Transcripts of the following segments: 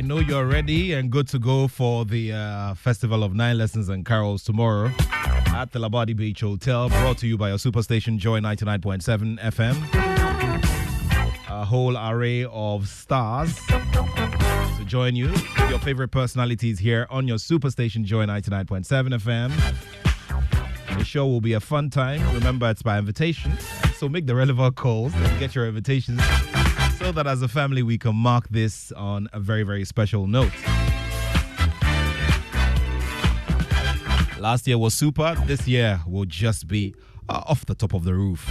I know you're ready and good to go for the Festival of Nine Lessons and Carols tomorrow at the Labadi Beach Hotel, brought to you by your superstation Joy 99.7 FM. A whole array of stars to join you. Your favorite personalities here on your superstation Joy 99.7 FM. The show will be a fun time. Remember, it's by invitation, so make the relevant calls and get your invitations so that as a family we can mark this on a very, very special note. Last year was super. This year will just be off the top of the roof.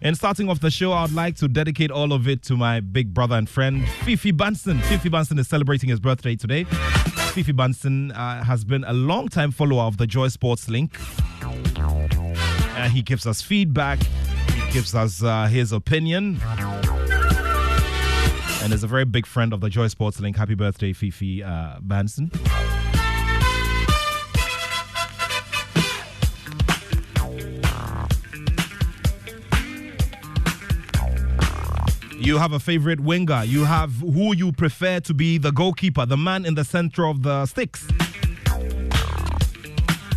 And starting off the show, I'd like to dedicate all of it to my big brother and friend, Fifi Banson. Fifi Banson is celebrating his birthday today. Fifi Banson has been a long-time follower of the Joy Sports Link. He gives us feedback. He gives us his opinion. And is a very big friend of the Joy Sports Link. Happy birthday, Fifi Banson. You have a favorite winger. You have who you prefer to be the goalkeeper, the man in the center of the sticks.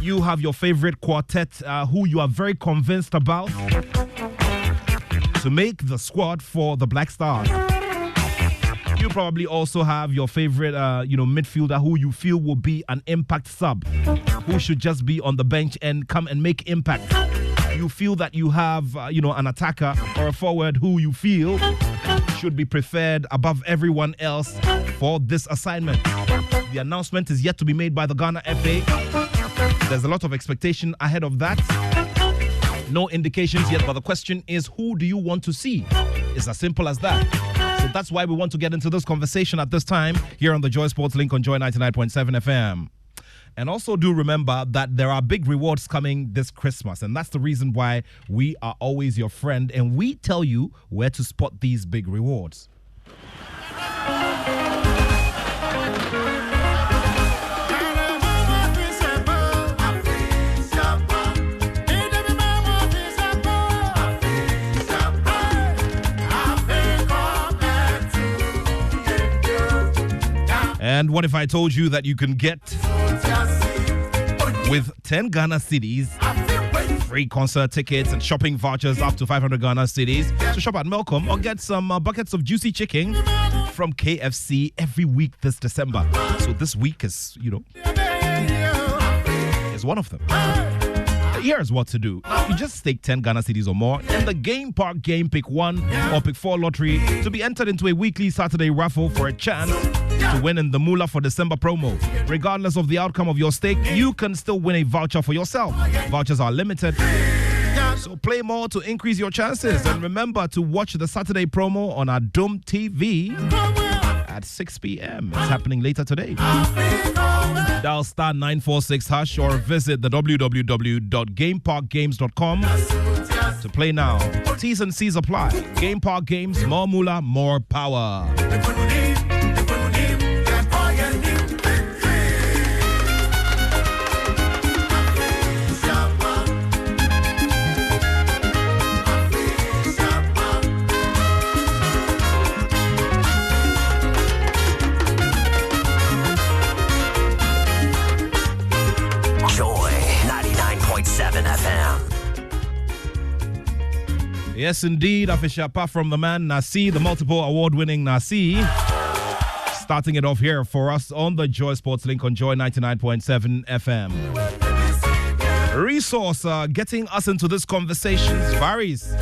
You have your favorite quartet, who you are very convinced about to make the squad for the Black Stars. You probably also have your favorite, midfielder who you feel will be an impact sub, who should just be on the bench and come and make impact. You feel that you have, an attacker or a forward who you feel should be preferred above everyone else for this assignment. The announcement is yet to be made by the Ghana FA. There's a lot of expectation ahead of that. No indications yet, but the question is, who do you want to see? It's as simple as that. So that's why we want to get into this conversation at this time here on the Joy Sports Link on Joy 99.7 FM. And also do remember that there are big rewards coming this Christmas. And that's the reason why we are always your friend. And we tell you where to spot these big rewards. And what if I told you that you can get, with 10 Ghana cedis, free concert tickets and shopping vouchers up to 500 Ghana cedis to shop at Melcom or get some buckets of juicy chicken from KFC every week this December. So this week is, is one of them. Here's what to do. You just stake 10 Ghana cedis or more in the Game Park Game Pick 1 or Pick 4 lottery to be entered into a weekly Saturday raffle for a chance to win in the Moolah for December promo. Regardless of the outcome of your stake, you can still win a voucher for yourself. Vouchers are limited, so play more to increase your chances. And remember to watch the Saturday promo on our Dome TV at 6 p.m. It's happening later today. Dial star 946 hash or visit the www.gameparkgames.com to play now. T's and C's apply. Game Park Games, more moolah, more power. Yes, indeed, Afisha, apart from the man Nasi, the multiple award-winning Nasi, starting it off here for us on the Joy Sports Link on Joy 99.7 FM. Resource getting us into this conversation varies.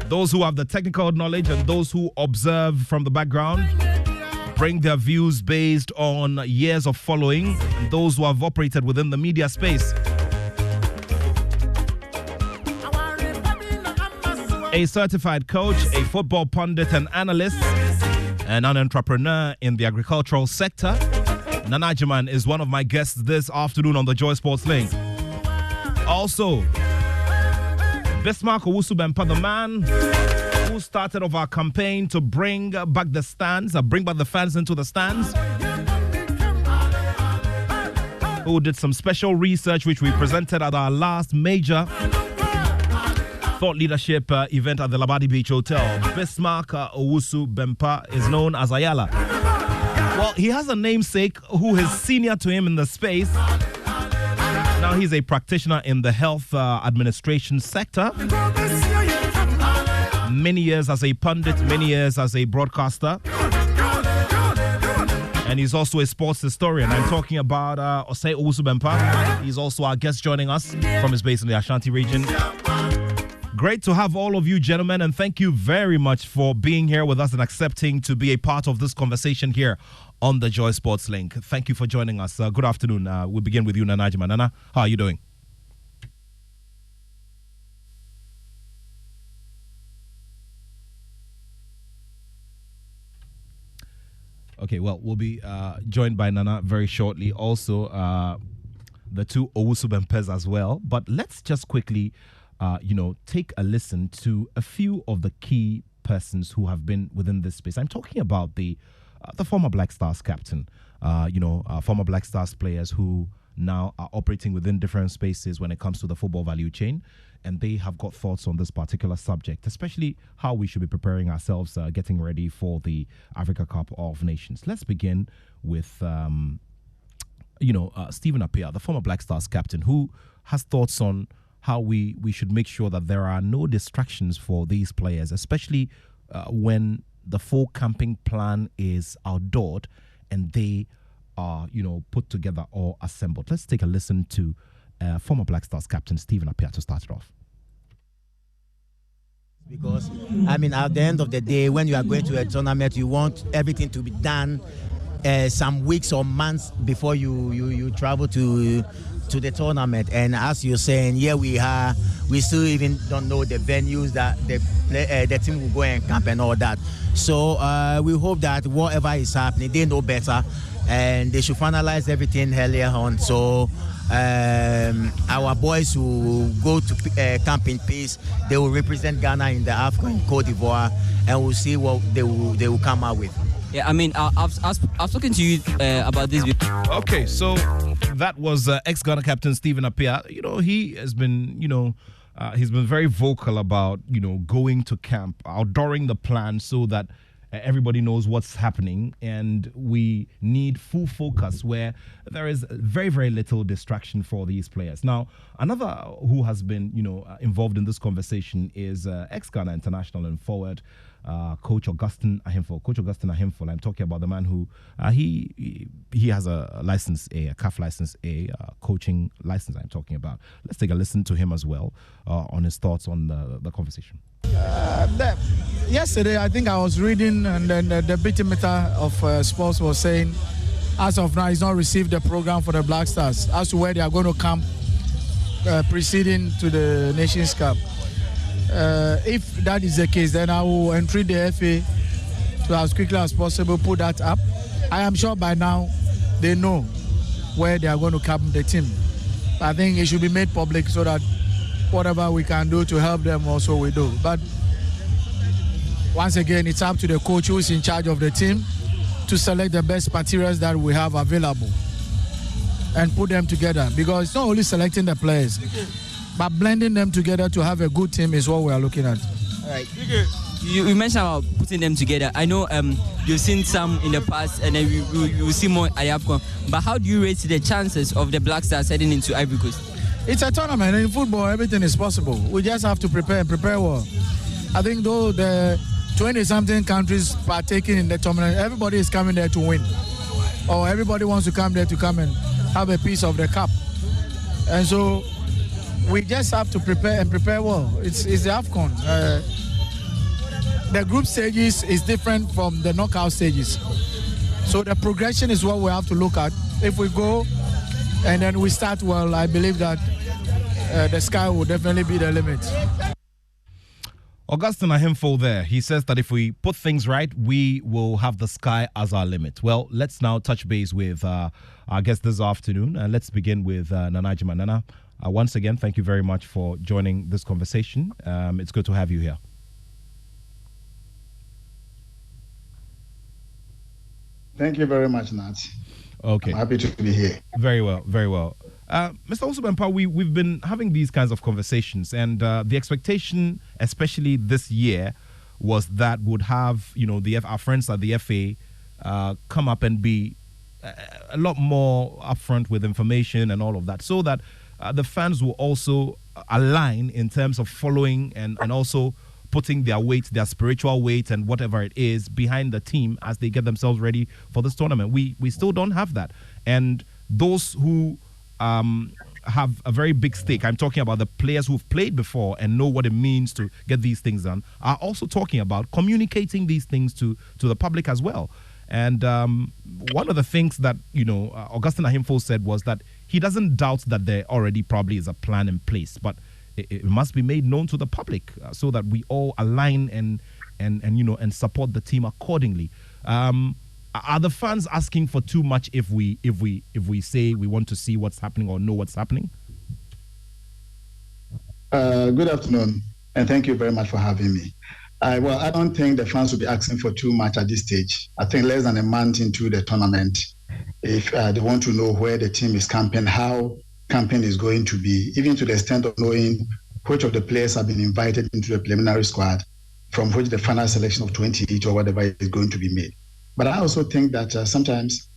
Those who have the technical knowledge and those who observe from the background bring their views based on years of following, and those who have operated within the media space. A certified coach, a football pundit and analyst, and an entrepreneur in the agricultural sector, Nana Jiman is one of my guests this afternoon on the Joy Sports Link. Also, Bismarck Owusu-Bempah, the man who started off our campaign to bring back the stands, bring back the fans into the stands, who did some special research which we presented at our last major thought leadership event at the Labadi Beach Hotel. Bismarck Owusu Bempa is known as Ayala. Well, he has a namesake who is senior to him in the space. Now he's a practitioner in the health administration sector. Many years as a pundit, many years as a broadcaster. And he's also a sports historian. I'm talking about Osei Owusu Bempa. He's also our guest joining us from his base in the Ashanti region. Great to have all of you gentlemen, and thank you very much for being here with us and accepting to be a part of this conversation here on the Joy Sports Link. Thank you for joining us. Good afternoon. We begin with you, Nana Ajima. Nana, how are you doing? Okay, well, we'll be joined by Nana very shortly. Also, the two Owusu Bempes as well. But let's just quickly, take a listen to a few of the key persons who have been within this space. I'm talking about the former Black Stars captain, former Black Stars players who now are operating within different spaces when it comes to the football value chain. And they have got thoughts on this particular subject, especially how we should be preparing ourselves, getting ready for the Africa Cup of Nations. Let's begin with, Stephen Appiah, the former Black Stars captain, who has thoughts on how we should make sure that there are no distractions for these players, especially when the full camping plan is outdoored and they are, put together or assembled. Let's take a listen to former Black Stars captain Stephen Appiah to start it off. Because, at the end of the day, when you are going to a tournament, you want everything to be done some weeks or months before you travel to the tournament. And as you're saying, we still even don't know the venues that the team will go and camp and all that. So we hope that whatever is happening, they know better and they should finalize everything earlier on. So our boys who go to camp in peace, they will represent Ghana in the Afcon in Cote d'Ivoire, and we'll see what they will come out with. Yeah, I've spoken to you about this before. Okay, so that was ex-Ghana captain Stephen Appiah. He has been, he's been very vocal about, going to camp, outdooring the plan so that everybody knows what's happening, and we need full focus where there is very, very little distraction for these players. Now, another who has been, involved in this conversation is ex-Ghana international and forward Coach Augustine Ahimfo. Coach Augustine Ahimfo, I'm talking about the man who he has a license A, CAF license A, coaching license I'm talking about. Let's take a listen to him as well on his thoughts on the conversation. Yesterday, I think I was reading, and then the Bitimeter of sports was saying, as of now, he's not received the program for the Black Stars as to where they are going to camp preceding to the Nations Cup. If that is the case, then I will entreat the FA to, as quickly as possible, put that up. I am sure by now they know where they are going to camp the team. I think it should be made public so that whatever we can do to help them also we do. But once again, it's up to the coach who is in charge of the team to select the best materials that we have available and put them together, because it's not only selecting the players, but blending them together to have a good team is what we are looking at. All right. You mentioned about putting them together. I know you've seen some in the past, and then we will see more at Afcon. But how do you rate the chances of the Black Stars heading into Ivory Coast? It's a tournament. In football, everything is possible. We just have to prepare well. I think though the 20-something countries partaking in the tournament, everybody is coming there to win. Or everybody wants to come there to come and have a piece of the cup. And so we just have to prepare well. It's the Afcon. The group stages is different from the knockout stages. So the progression is what we have to look at. If we go and then we start well, I believe that the sky will definitely be the limit. Augustine Ahimfo there. He says that if we put things right, we will have the sky as our limit. Well, let's now touch base with our guest this afternoon. Let's begin with Nana Ajima. Nana, once again, thank you very much for joining this conversation. It's good to have you here. Thank you very much, Nat. Okay. I'm happy to be here. Very well, very well. Mr. Osubempa, we've been having these kinds of conversations, and the expectation, especially this year, was that would have our friends at the FA come up and be a lot more upfront with information and all of that, so that the fans will also align in terms of following and also putting their weight, their spiritual weight and whatever it is behind the team as they get themselves ready for this tournament. We still don't have that. And those who have a very big stake, I'm talking about the players who've played before and know what it means to get these things done, are also talking about communicating these things to the public as well. And one of the things that, Augustine Ahimfo said was that he doesn't doubt that there already probably is a plan in place, but it must be made known to the public so that we all align and support the team accordingly. Are the fans asking for too much if we say we want to see what's happening or know what's happening? Good afternoon, and thank you very much for having me. Well, I don't think the fans will be asking for too much at this stage. I think less than a month into the tournament, if they want to know where the team is camping, how camping is going to be, even to the extent of knowing which of the players have been invited into the preliminary squad, from which the final selection of 28 or whatever is going to be made. But I also think that sometimes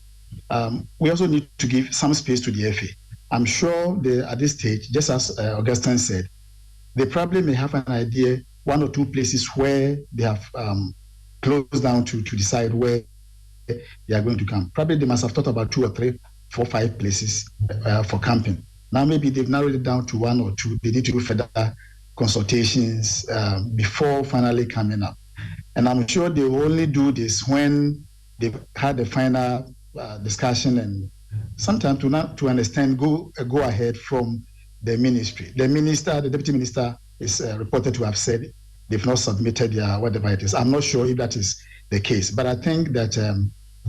we also need to give some space to the FA. I'm sure at this stage, just as Augustine said, they probably may have an idea, one or two places where they have closed down to decide where they are going to camp. Probably they must have thought about 2 or 3, 4, 5 places for camping. Now maybe they've narrowed it down to 1 or 2. They need to do further consultations before finally coming up. And I'm sure they will only do this when they've had the final discussion and sometimes to understand go ahead from the ministry. The deputy minister is reported to have said they've not submitted their whatever it is. I'm not sure if that is the case, but I think that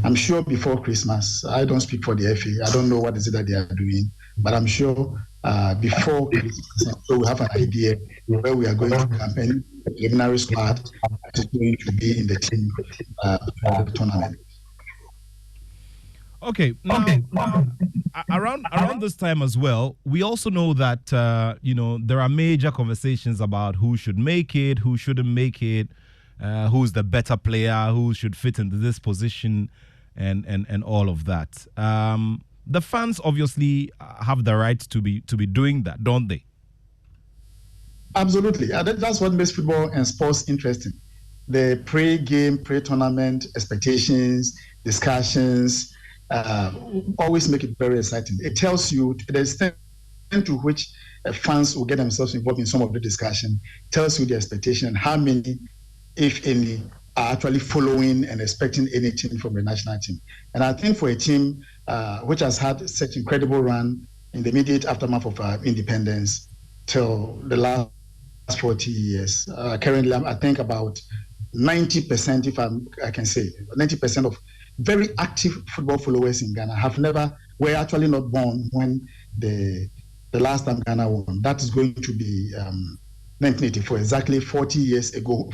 I'm sure before Christmas, I don't speak for the FA, I don't know what is it that they are doing, but I'm sure before Christmas, so we have an idea where we are going to campaign. The preliminary squad is going to be in the team for the tournament. Okay, now around this time as well, we also know that there are major conversations about who should make it, who shouldn't make it, who's the better player, who should fit into this position, and all of that. The fans obviously have the right to be doing that, don't they? Absolutely. That's what makes football and sports interesting. The pre-game, pre-tournament expectations, discussions, always make it very exciting. It tells you the extent to which fans will get themselves involved in some of the discussion, tells you the expectation and how many, if any, are actually following and expecting anything from the national team. And I think for a team which has had such incredible run in the immediate aftermath of independence till the last 40 years, currently I think about 90%, if I can say, 90% of very active football followers in Ghana were actually not born when the last time Ghana won. That is going to be 1984, exactly 40 years ago,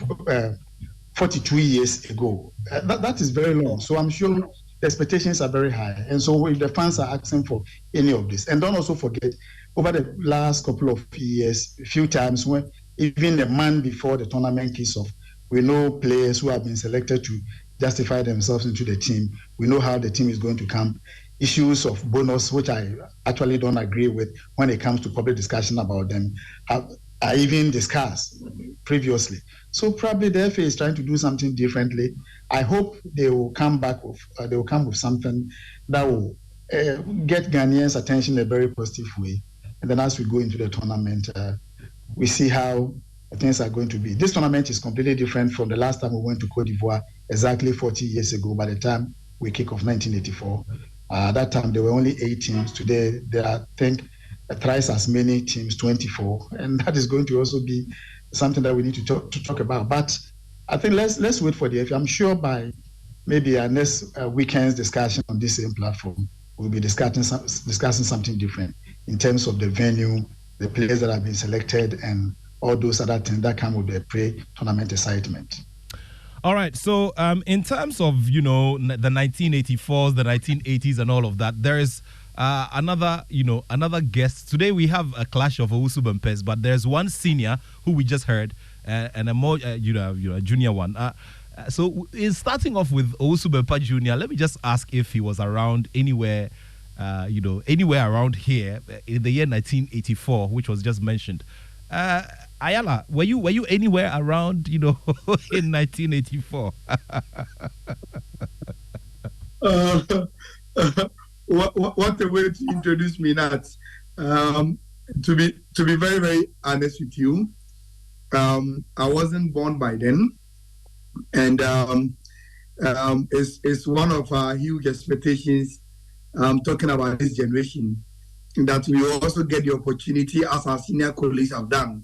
42 years ago. That is very long. So I'm sure the expectations are very high. And so if the fans are asking for any of this, and don't also forget, over the last couple of years, a few times when even a month before the tournament kicks off, we know players who have been selected to justify themselves into the team. We know how the team is going to camp. Issues of bonus, which I actually don't agree with when it comes to public discussion about them, are even discussed previously. So probably the FA is trying to do something differently. I hope they will come with something that will get Ghanaians' attention in a very positive way. And then as we go into the tournament, we see how things are going to be. This tournament is completely different from the last time we went to Cote d'Ivoire, exactly 40 years ago, by the time we kick off 1984. That time there were only 8 teams. Today there are, I think, thrice as many teams, 24. And that is going to also be something that we need to talk about. But I think let's wait for the FA. I'm sure by maybe our next weekend's discussion on this same platform, we'll be discussing something different in terms of the venue, the players that have been selected, and all those other things that come with the pre-tournament excitement. All right. So, in terms of the 1984s, the 1980s, and all of that, there is another guest today. We have a clash of Owusu Bempes, but there's one senior who we just heard, and a more a junior one. So, in starting off with Owusu Bempah Jr., let me just ask if he was around anywhere. Anywhere around here in the year 1984, which was just mentioned. Ayala, were you anywhere around, in 1984? What a way to introduce me, Nat. To be very, very honest with you, I wasn't born by then, and it's one of our huge expectations. Talking about this generation, that we also get the opportunity, as our senior colleagues have done,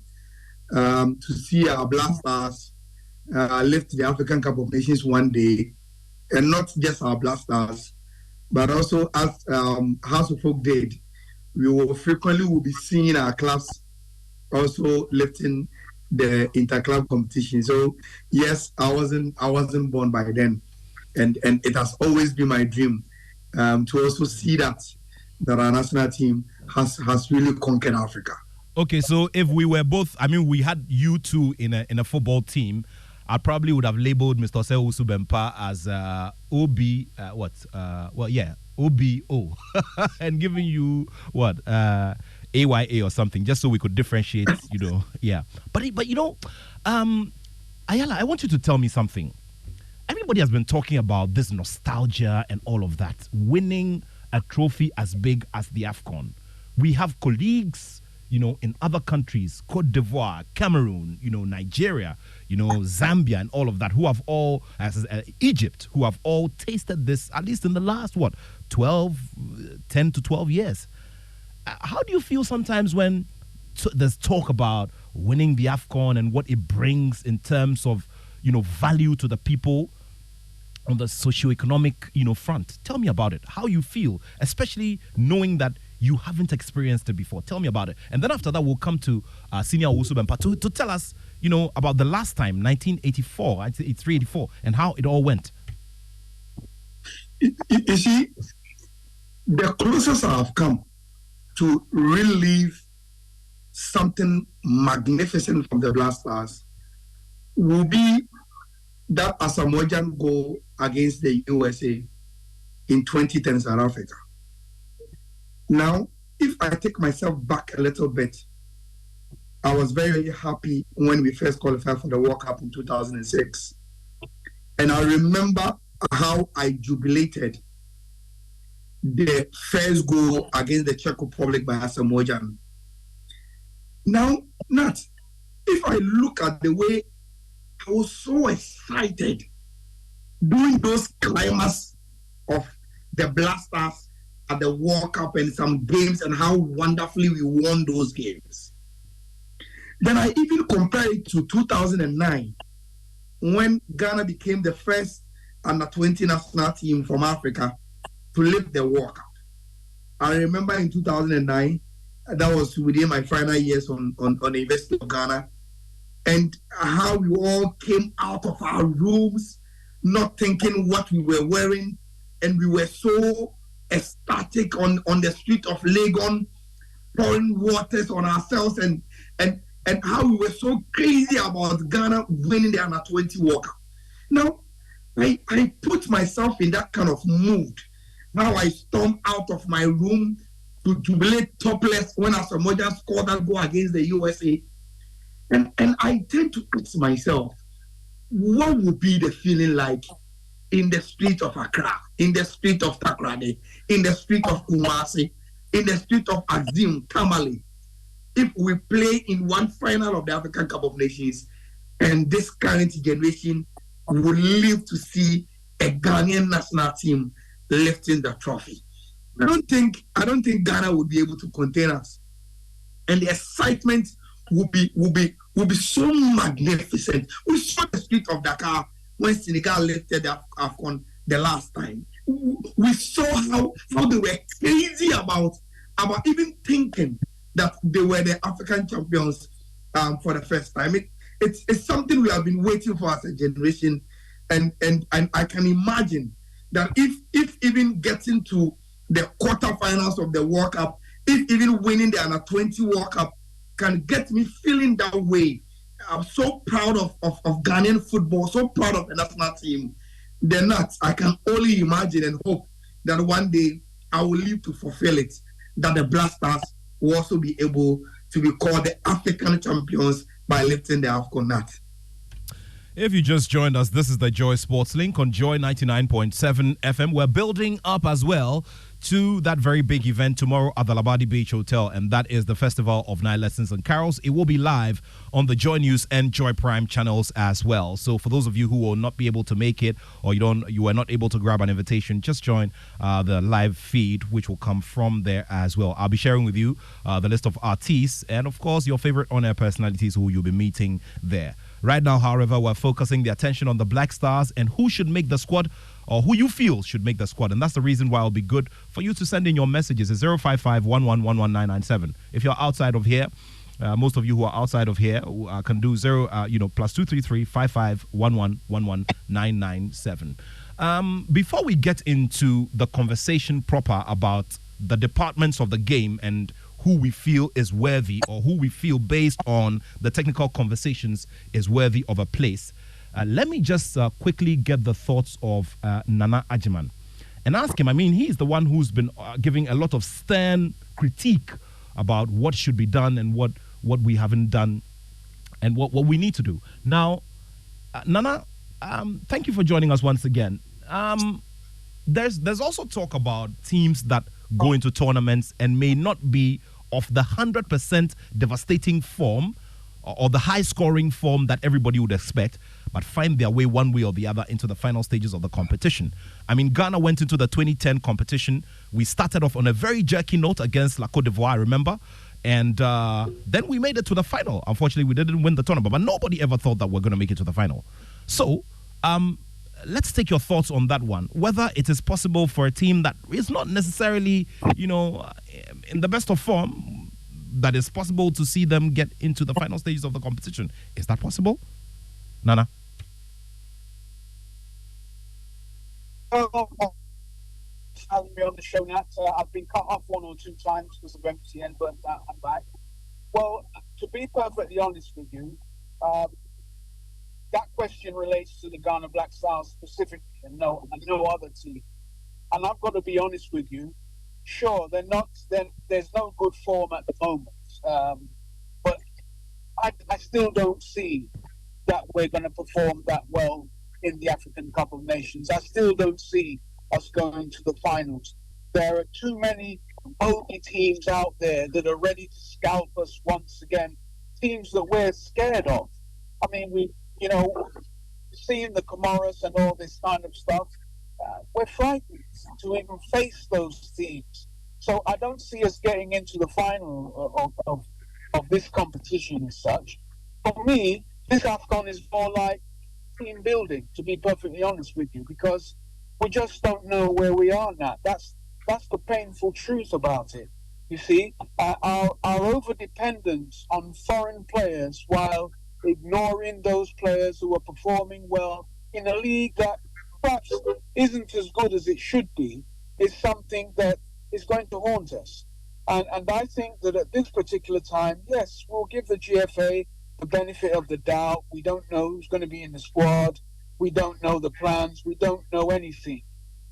to see our Black Stars lift the African Cup of Nations one day, and not just our Black Stars, but also as House of Folk did, we will frequently be seeing our clubs also lifting the interclub competition. So yes, I wasn't born by then, and it has always been my dream. To also see that our national team has really conquered Africa. Okay, so if we were both, we had you two in a football team, I probably would have labeled Mr. Owusu Bempah as OBO, and giving you AYA or something, just so we could differentiate. Yeah. But Ayala, I want you to tell me something. Everybody has been talking about this nostalgia and all of that, winning a trophy as big as the Afcon. We have colleagues, in other countries, Cote d'Ivoire, Cameroon, Nigeria, Zambia and all of that, who have all, Egypt, who have all tasted this, at least in the last, 10 to 12 years. How do you feel sometimes when there's talk about winning the Afcon and what it brings in terms of, value to the people on the socioeconomic, front? Tell me about it. How you feel, especially knowing that you haven't experienced it before. Tell me about it. And then after that, we'll come to Senior Owusu Bempah to tell us, about the last time, 1984, it's 384, and how it all went. You see, the closest I have come to relive something magnificent from the Black Stars will be that Asamoah goal against the USA in 2010 South Africa. Now, if I take myself back a little bit, I was very, very happy when we first qualified for the World Cup in 2006. And I remember how I jubilated the first goal against the Czech Republic by Asamoah. Now, Nat, if I look at the way I was so excited doing those climax of the Black Stars at the World Cup and some games and how wonderfully we won those games. Then I even compare it to 2009 when Ghana became the first under-20 national team from Africa to lift the World Cup. I remember in 2009, that was within my final years on the University of Ghana, and how we all came out of our rooms, not thinking what we were wearing, and we were so ecstatic on the street of Legon, pouring waters on ourselves, and how we were so crazy about Ghana winning the under-20 World Cup. Now, I put myself in that kind of mood. Now I stormed out of my room to jubilate topless when Asamoah scored that goal against the USA. And I tend to ask myself, what would be the feeling like in the street of Accra, in the street of Takrady, in the street of Kumasi, in the street of Azim, Tamale, if we play in one final of the African Cup of Nations and this current generation would live to see a Ghanaian national team lifting the trophy? I don't think Ghana would be able to contain us, and the excitement will be so magnificent. We saw the street of Dakar when Senegal lifted the Afcon the last time. We saw how they were crazy about even thinking that they were the African champions for the first time. It's something we have been waiting for as a generation, and I can imagine that if even getting to the quarterfinals of the World Cup, if even winning the Under 20 World Cup can get me feeling that way. I'm so proud of Ghanaian football, so proud of the national team. They're nuts. I can only imagine and hope that one day I will live to fulfill it, that the Black Stars will also be able to be called the African champions by lifting the Afcon nut. If you just joined us, this is the Joy Sports Link on Joy 99.7 FM. We're building up as well to that very big event tomorrow at the Labadi Beach Hotel, and that is the Festival of Night Lessons and Carols. It will be live on the Joy News and Joy Prime channels as well. So for those of you who will not be able to make it, or you are not able to grab an invitation, just join the live feed, which will come from there as well. I'll be sharing with you the list of artists and, of course, your favorite on-air personalities who you'll be meeting there. Right now, however, we're focusing the attention on the Black Stars and who should make the squad, or who you feel should make the squad. And that's the reason why it'll be good for you to send in your messages. It's 055-1111-997. If you're outside of here, most of you who are outside of here can do +233 551111 before we get into the conversation proper about the departments of the game and who we feel is worthy, or who we feel based on the technical conversations is worthy of a place, let me just quickly get the thoughts of Nana Ajiman and ask him. I mean, he's the one who's been giving a lot of stern critique about what should be done and what we haven't done and what we need to do. Now, Nana, thank you for joining us once again. There's also talk about teams that go into tournaments and may not be of the 100% devastating form or the high-scoring form that everybody would expect, but find their way one way or the other into the final stages of the competition. I mean, Ghana went into the 2010 competition. We started off on a very jerky note against La Côte d'Ivoire, I remember, and then we made it to the final. Unfortunately, we didn't win the tournament, but nobody ever thought that we're going to make it to the final. So, let's take your thoughts on that one. Whether it is possible for a team that is not necessarily, in the best of form, that it's possible to see them get into the final stages of the competition. Is that possible? Nana? Having me on the show, Nat. I've been cut off one or two times because of MTN, but I'm back. Well, to be perfectly honest with you, that question relates to the Ghana Black Stars specifically, and no other team. And I've got to be honest with you. Sure, there's no good form at the moment, but I still don't see that we're going to perform that well in the African Cup of Nations. I still don't see us going to the finals. There are too many bogey teams out there that are ready to scalp us once again, teams that we're scared of. I mean, seeing the Comoros and all this kind of stuff, we're frightened to even face those teams. So I don't see us getting into the final of this competition as such. For me, this Afcon is more like team building, to be perfectly honest with you, because we just don't know where we are now. That's the painful truth about it. You see, our over-dependence on foreign players while ignoring those players who are performing well in a league that perhaps isn't as good as it should be is something that is going to haunt us. And I think that at this particular time, yes, we'll give the GFA the benefit of the doubt. We don't know who's going to be in the squad. We don't know the plans. We don't know anything.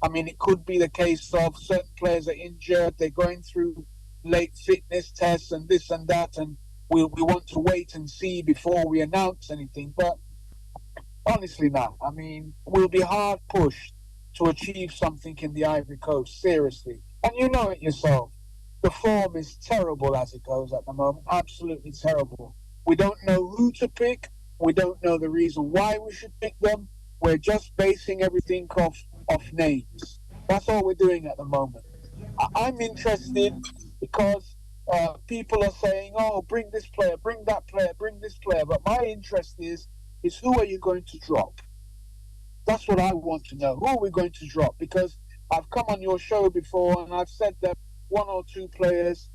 I mean, it could be the case of certain players are injured. They're going through late fitness tests and this and that, and we want to wait and see before we announce anything. But honestly now, I mean, we'll be hard pushed to achieve something in the Ivory Coast, seriously. And you know it yourself. The form is terrible as it goes at the moment, absolutely terrible. We don't know who to pick. We don't know the reason why we should pick them. We're just basing everything off names. That's all we're doing at the moment. I'm interested because people are saying, oh, bring this player, bring that player, bring this player. But my interest is who are you going to drop? That's what I want to know. Who are we going to drop? Because I've come on your show before and I've said that one or two players,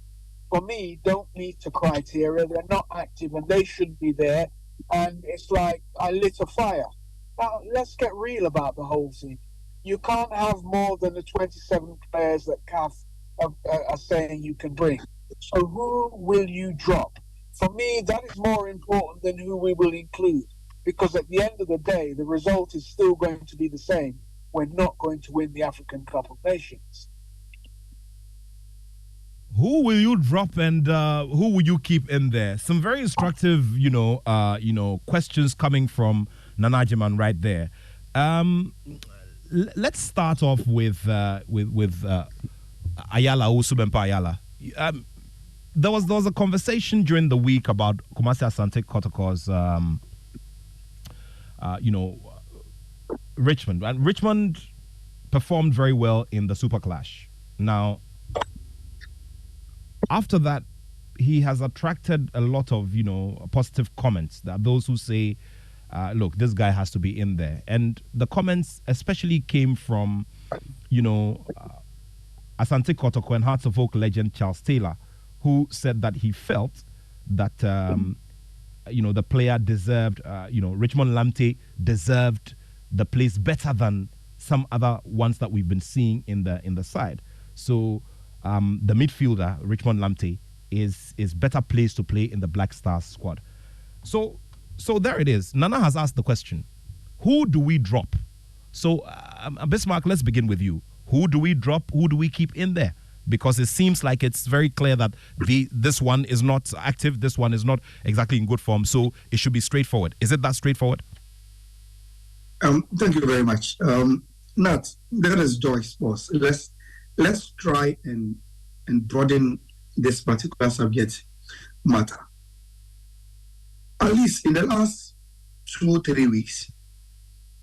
for me, don't meet the criteria. They're not active and they shouldn't be there. And it's like I lit a fire. let's get real about the whole thing. You can't have more than the 27 players that CAF are saying you can bring. So who will you drop? For me, that is more important than who we will include, because at the end of the day, the result is still going to be the same. We're not going to win the African Cup of Nations. Who will you drop and who will you keep in there? Some very instructive, questions coming from Nanajiman right there. Let's start off with Ayala, Usubempa Ayala. There was a conversation during the week about Kumasi Asante Kotoko's, Richmond. And Richmond performed very well in the Super Clash. Now, after that, he has attracted a lot of, positive comments. That those who say, look, this guy has to be in there. And the comments especially came from, Asante Kotoko and Hearts of Oak legend Charles Taylor, who said that he felt that, the player deserved, Richmond Lamte deserved the place better than some other ones that we've been seeing in the side. So the midfielder, Richmond Lamte, is better placed to play in the Black Stars squad. So there it is. Nana has asked the question, who do we drop? So, Bismarck, let's begin with you. Who do we drop? Who do we keep in there? Because it seems like it's very clear that this one is not active, this one is not exactly in good form, so it should be straightforward. Is it that straightforward? Thank you very much. Nat, that is Joy Sports. Let's try and broaden this particular subject matter. At least in the last 2-3 weeks,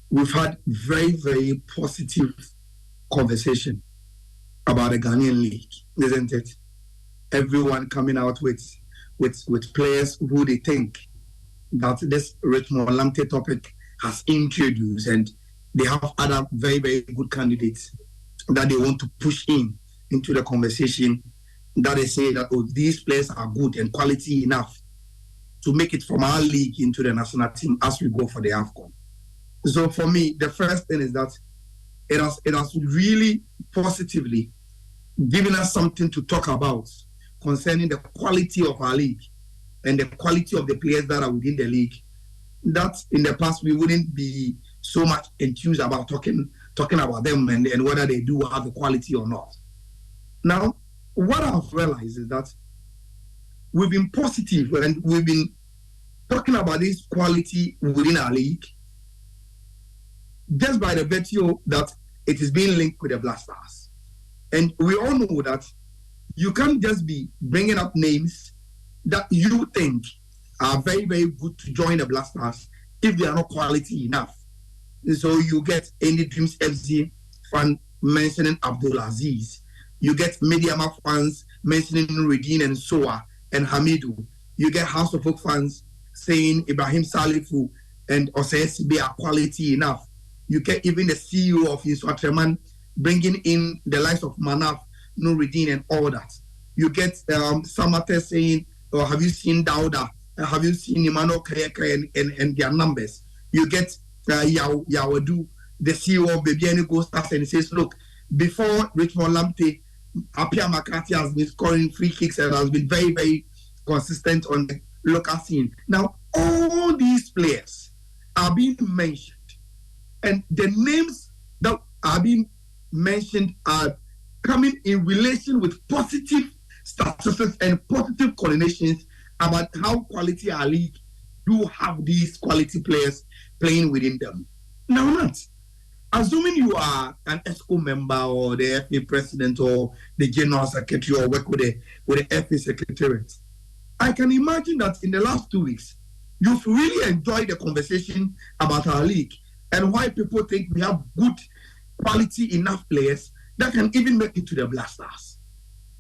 we've had very, very positive conversation about the Ghanaian league, isn't it? Everyone coming out with players who they think that this Richmond Lamte topic has introduced, and they have other very, very good candidates that they want to push into the conversation, that they say that, these players are good and quality enough to make it from our league into the national team as we go for the Afcon. So for me, the first thing is that it has really positively given us something to talk about concerning the quality of our league and the quality of the players that are within the league. That in the past we wouldn't be so much enthused about talking about them and whether they do have the quality or not. Now, what I've realized is that we've been positive and we've been talking about this quality within our league just by the virtue that it is being linked with the Black Stars. And we all know that you can't just be bringing up names that you think are very, very good to join the Black Stars if they are not quality enough. And so you get Any Dreams FC fan mentioning Abdul Aziz. You get Mediama fans mentioning Nuruddin and Soa and Hamidu. You get House of Oak fans saying Ibrahim Salifu and Osei Sibe are quality enough. You get even the CEO of Inswatreman bringing in the likes of Manaf, Nuruddin, and all that. You get Samate saying, have you seen Dauda? Have you seen Emmanuel Kayaka and their numbers? You get Yawadu, the CEO of Bebiani Go Stars, and he says, look, before Richmond Lamte, Apia Makati has been scoring free kicks and has been very, very consistent on the local scene. Now, all these players are being mentioned, and the names that are being mentioned are coming in relation with positive statistics and positive correlations about how quality our league do have these quality players playing within them. Now, not assuming you are an ESCO member or the FA president or the general secretary or work with the FA secretariat, I can imagine that in the last 2 weeks, you've really enjoyed the conversation about our league and why people think we have good quality enough players that can even make it to the Black Stars.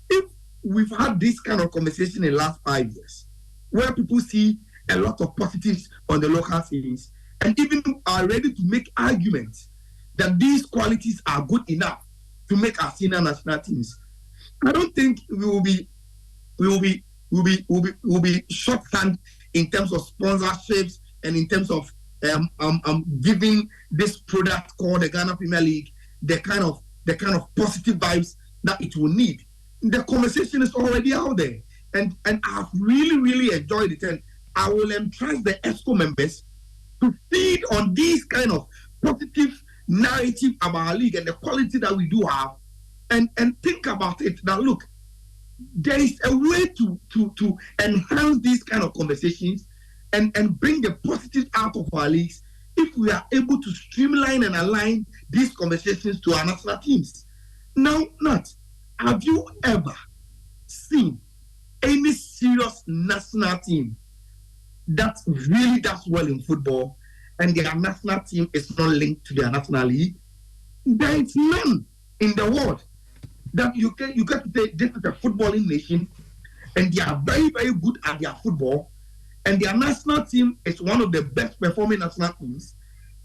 If we've had this kind of conversation in the last 5 years, where people see a lot of positives on the local scenes and even are ready to make arguments that these qualities are good enough to make our senior national teams, I don't think we will be shorthand in terms of sponsorships and in terms of giving this product called the Ghana Premier League the kind of positive vibes that it will need. The conversation is already out there, and I've really enjoyed it, and I will entrust the ESCO members to feed on these kind of positive narrative about our league and the quality that we do have, and think about it. Now look, there is a way to enhance these kind of conversations and bring the positive out of our leagues if we are able to streamline and align these conversations to our national teams. Now, have you ever seen any serious national team that really does well in football and their national team is not linked to their national league? There is none in the world that you get to say this is a footballing nation and they are very good at their football, and their national team is one of the best performing national teams,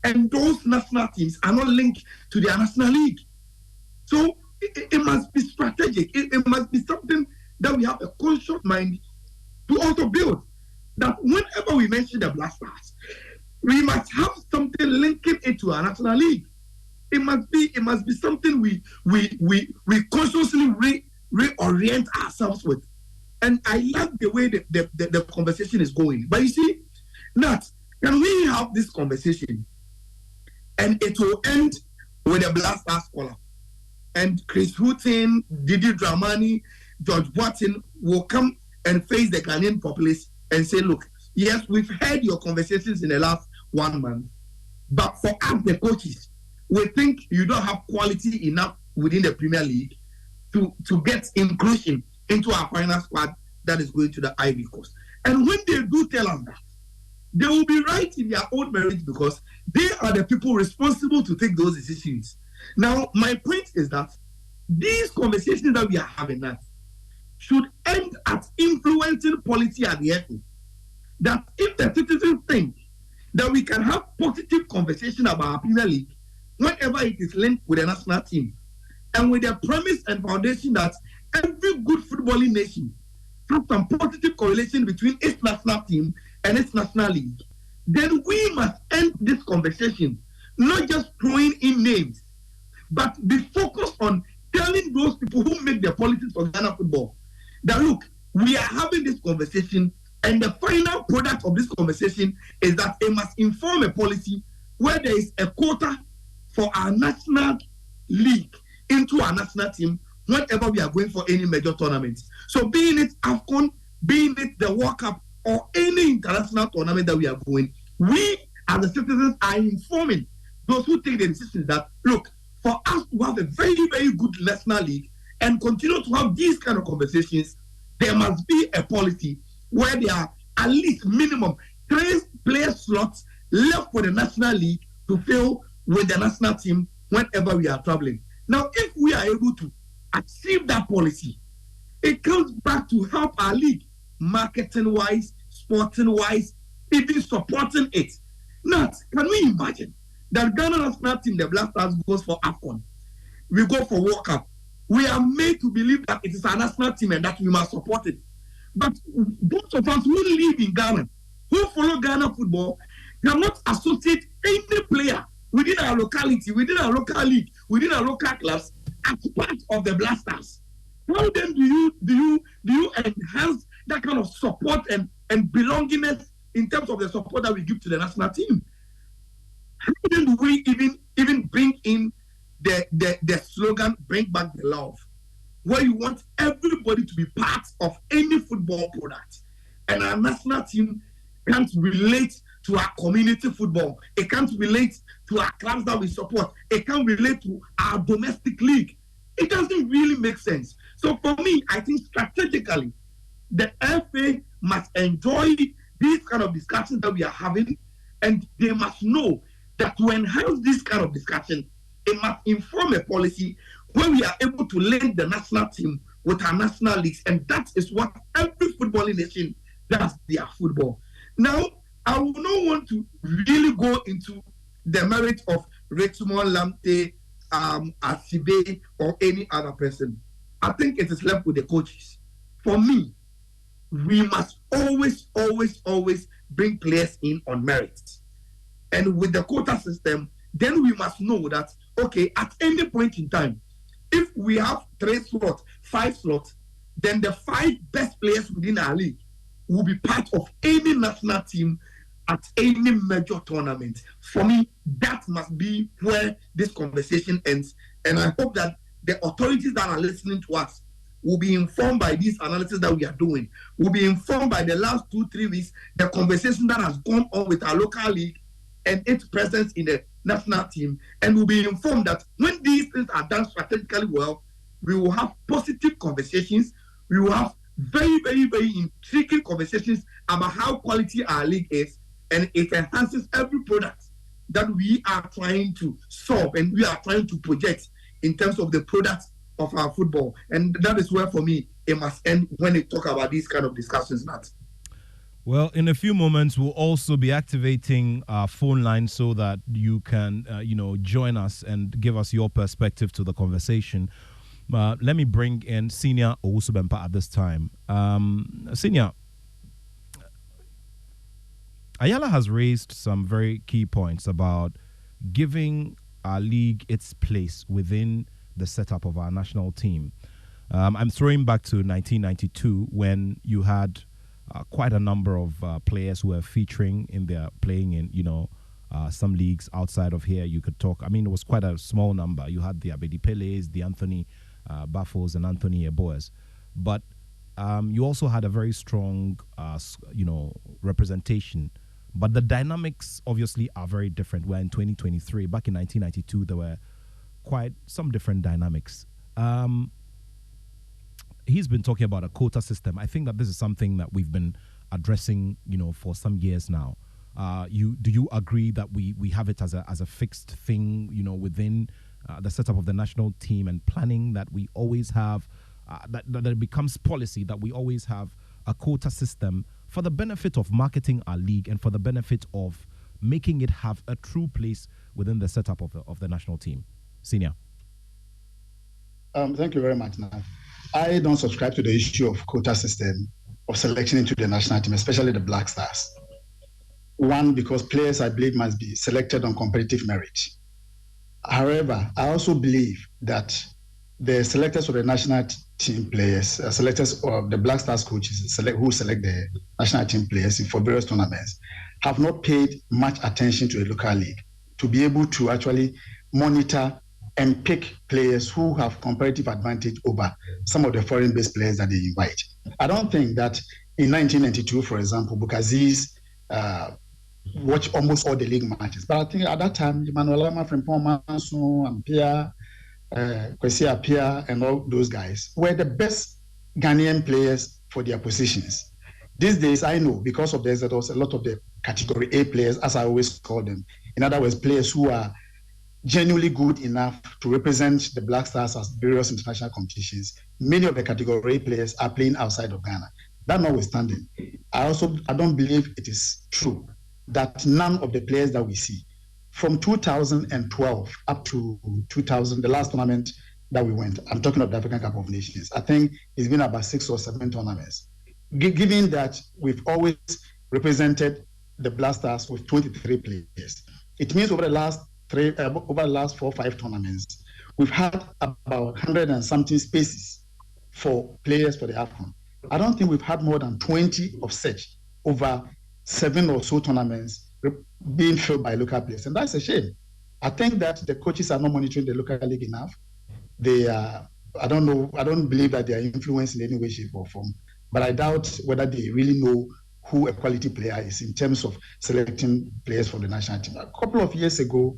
and those national teams are not linked to their national league. So it must be strategic. It must be something that we have a conscious mind to also build. That whenever we mention the Black Stars, we must have something linking it to our national league. It must be something we consciously reorient ourselves with. And I like the way the conversation is going. But you see, Nat, can we have this conversation and it will end with a Black Stars call-up? And Chris Houghton, Didi Dramani, George Watson will come and face the Ghanaian populace and say, look, yes, we've heard your conversations in the last 1 month, but for us, the coaches, we think you don't have quality enough within the Premier League to get inclusion into our final squad that is going to the Ivory Coast. And when they do tell us that, they will be right in their own merit because they are the people responsible to take those decisions. Now, my point is that these conversations that we are having now should end at influencing policy at the end. That if the citizens think that we can have positive conversation about our Premier League whenever it is linked with the national team, and with the premise and foundation that every good footballing nation has some positive correlation between its national team and its national league, then we must end this conversation, not just throwing in names, but be focused on telling those people who make the politics of Ghana football that, look, we are having this conversation, and the final product of this conversation is that it must inform a policy where there is a quota for our national league into our national team whenever we are going for any major tournaments. So being it Afcon, being it the World Cup, or any international tournament that we are going, we as the citizens are informing those who take the decisions that, look, for us to have a very good national league and continue to have these kind of conversations, there must be a policy where there are at least minimum 3 player slots left for the national league to fill with the national team whenever we are traveling. Now, if we are able to achieve that policy, it comes back to help our league marketing-wise, sporting-wise, even supporting it. Now, can we imagine that Ghana national team, the Black Stars, goes for Afcon? We go for World Cup. We are made to believe that it is our national team and that we must support it. But those of us who live in Ghana, who follow Ghana football, cannot associate any player within our locality, within our local league, within our local clubs as part of the Black Stars. How then do you enhance that kind of support and belongingness in terms of the support that we give to the national team? How then do we even bring in the slogan, bring back the love, where you want everybody to be part of any football product, and our national team can't relate to our community football, it can't relate to our clubs that we support, it can't relate to our domestic league. It doesn't really make sense. So for me, I think strategically, the FA must enjoy these kind of discussions that we are having, and they must know that to enhance this kind of discussion, it must inform a policy where we are able to link the national team with our national leagues, and that is what every footballing nation does their football. Now, I will not want to really go into the merit of Richmond, Lamptey, Asibe, or any other person. I think it is left with the coaches. For me, we must always bring players in on merit. And with the quota system, then we must know that, okay, at any point in time, if we have 3 slots, 5 slots, then the 5 best players within our league will be part of any national team at any major tournament. For me, that must be where this conversation ends. And I hope that the authorities that are listening to us will be informed by this analysis that we are doing, will be informed by the last 2-3 weeks, the conversation that has gone on with our local league and its presence in the national team, and will be informed that when these things are done strategically well, we will have positive conversations. We will have very, very, very intriguing conversations about how quality our league is, and it enhances every product that we are trying to solve and we are trying to project in terms of the product of our football. And that is where, for me, it must end when they talk about these kind of discussions, Matt. Well, in a few moments, we'll also be activating our phone line so that you can, join us and give us your perspective to the conversation. Let me bring in Senior Owusu-Bempah at this time. Senior, Ayala has raised some very key points about giving our league its place within the setup of our national team. I'm throwing back to 1992 when you had quite a number of players who were featuring in their playing in, some leagues outside of here. You could talk. I mean, it was quite a small number. You had the Abedi Peles, the Anthony Baffos, and Anthony Eboas. But you also had a very strong, representation. But the dynamics, obviously, are very different. Where in 2023, back in 1992, there were quite some different dynamics. He's been talking about a quota system. I think that this is something that we've been addressing, for some years now. Do you agree that we have it as a fixed thing, within the setup of the national team and planning, that we always have that it becomes policy that we always have a quota system for the benefit of marketing our league and for the benefit of making it have a true place within the setup of the national team? Senior. Thank you very much, Nav. I don't subscribe to the issue of quota system of selection into the national team, especially the Black Stars. One, because players, I believe, must be selected on competitive merit. However, I also believe that the selectors of the national team players, selectors of the Black Stars coaches who select the national team players for various tournaments, have not paid much attention to the local league to be able to actually monitor and pick players who have comparative advantage over some of the foreign-based players that they invite. I don't think that in 1992, for example, Bukaziz watched almost all the league matches. But I think at that time, Emmanuel Lama, Frimpong Manso, Ampia, Kwesi Apia, and all those guys were the best Ghanaian players for their positions. These days, I know because of this, there was a lot of the category A players, as I always call them. In other words, players who are genuinely good enough to represent the Black Stars at various international competitions. Many of the category A players are playing outside of Ghana. That notwithstanding, I don't believe it is true that none of the players that we see from 2012 up to 2000, the last tournament that we went, I'm talking of the African Cup of Nations, I think it's been about 6 or 7 tournaments. Given that we've always represented the Black Stars with 23 players, it means over the last 4 or 5 tournaments, we've had about 100 and something spaces for players for the Afcon. I don't think we've had more than 20 of such over 7 or so tournaments being filled by local players, and that's a shame. I think that the coaches are not monitoring the local league enough. They are, I don't believe that they are influenced in any way, shape, or form, but I doubt whether they really know who a quality player is in terms of selecting players for the national team. A couple of years ago,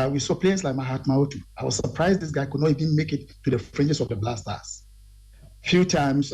we saw players like Mahatma Otu. I was surprised this guy could not even make it to the fringes of the Black Stars. Few times,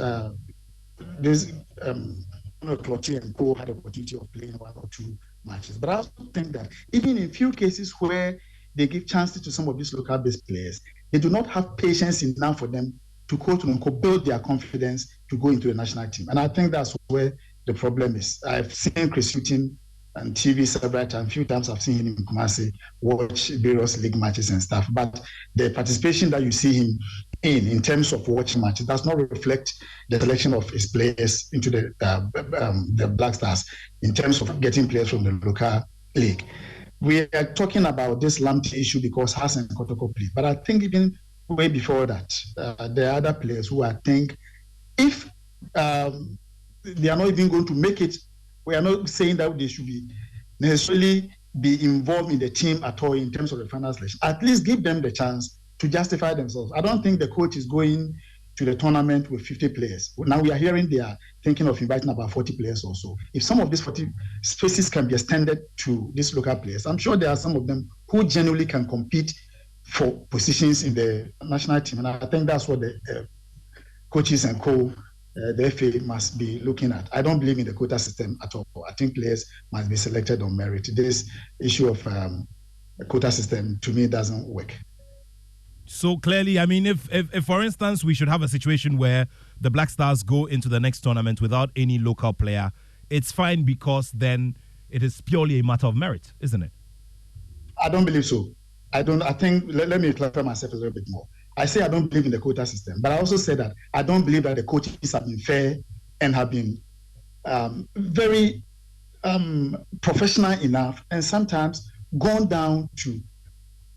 Cloutier and Co had the opportunity of playing 1 or 2 matches. But I also think that even in few cases where they give chances to some of these local-based players, they do not have patience enough for them to quote-unquote build their confidence to go into the national team. And I think that's where the problem is. I've seen Chris Hughton on TV several times. A few times I've seen him in Kumasi watch various league matches and stuff. But the participation that you see him in terms of watching matches does not reflect the selection of his players into the Black Stars in terms of getting players from the local league. we are talking about this Lamptey issue because Hassan Kotoko played. But I think even way before that, there are other players who I think, if they are not even going to make it, we are not saying that they should be necessarily be involved in the team at all in terms of the final selection. At least give them the chance to justify themselves. I don't think the coach is going to the tournament with 50 players. Now we are hearing they are thinking of inviting about 40 players or so. If some of these 40 spaces can be extended to these local players, I'm sure there are some of them who genuinely can compete for positions in the national team. And I think that's what the coaches and the FA must be looking at. I don't believe in the quota system at all. I think players must be selected on merit. This issue of a quota system, to me, doesn't work. So clearly, I mean, if for instance, we should have a situation where the Black Stars go into the next tournament without any local player, it's fine because then it is purely a matter of merit, isn't it? I don't believe so. I think, let me clarify myself a little bit more. I say I don't believe in the quota system, but I also say that I don't believe that the coaches have been fair and have been very professional enough and sometimes gone down to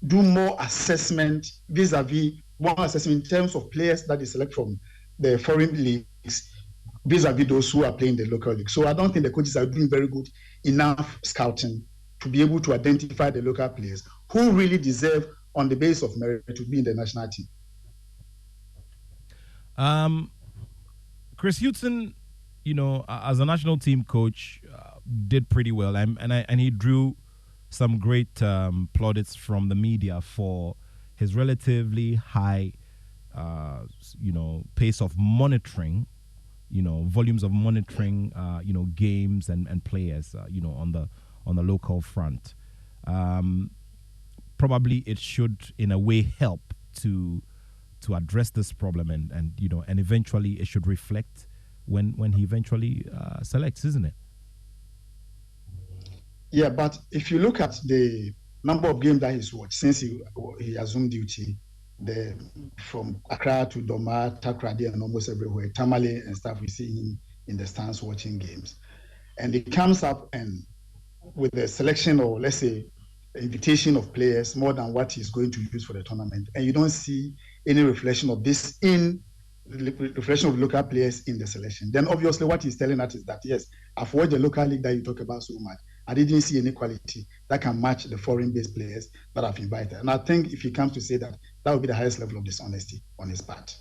do more assessment vis-a-vis one assessment in terms of players that they select from the foreign leagues vis-a-vis those who are playing the local league. So I don't think the coaches are doing very good enough scouting to be able to identify the local players who really deserve on the basis of merit to be in the national team. Chris Hughton, as a national team coach, did pretty well, and he drew some great plaudits from the media for his relatively high, pace of monitoring, volumes of monitoring, games and players, on the local front. Probably it should, in a way, help to address this problem, and eventually it should reflect when he eventually selects, isn't it? Yeah, but if you look at the number of games that he's watched since he assumed duty, from Accra to Doma, Takrady, and almost everywhere, Tamale and stuff, we see him in the stands watching games. And he comes up and with the selection, or let's say invitation of players, more than what he's going to use for the tournament. And you don't see any reflection of this reflection of local players in the selection. Then obviously what he's telling us is that, yes, I've watched the local league that you talk about so much. I didn't see any quality that can match the foreign-based players that I've invited. And I think if he comes to say that, that would be the highest level of dishonesty on his part.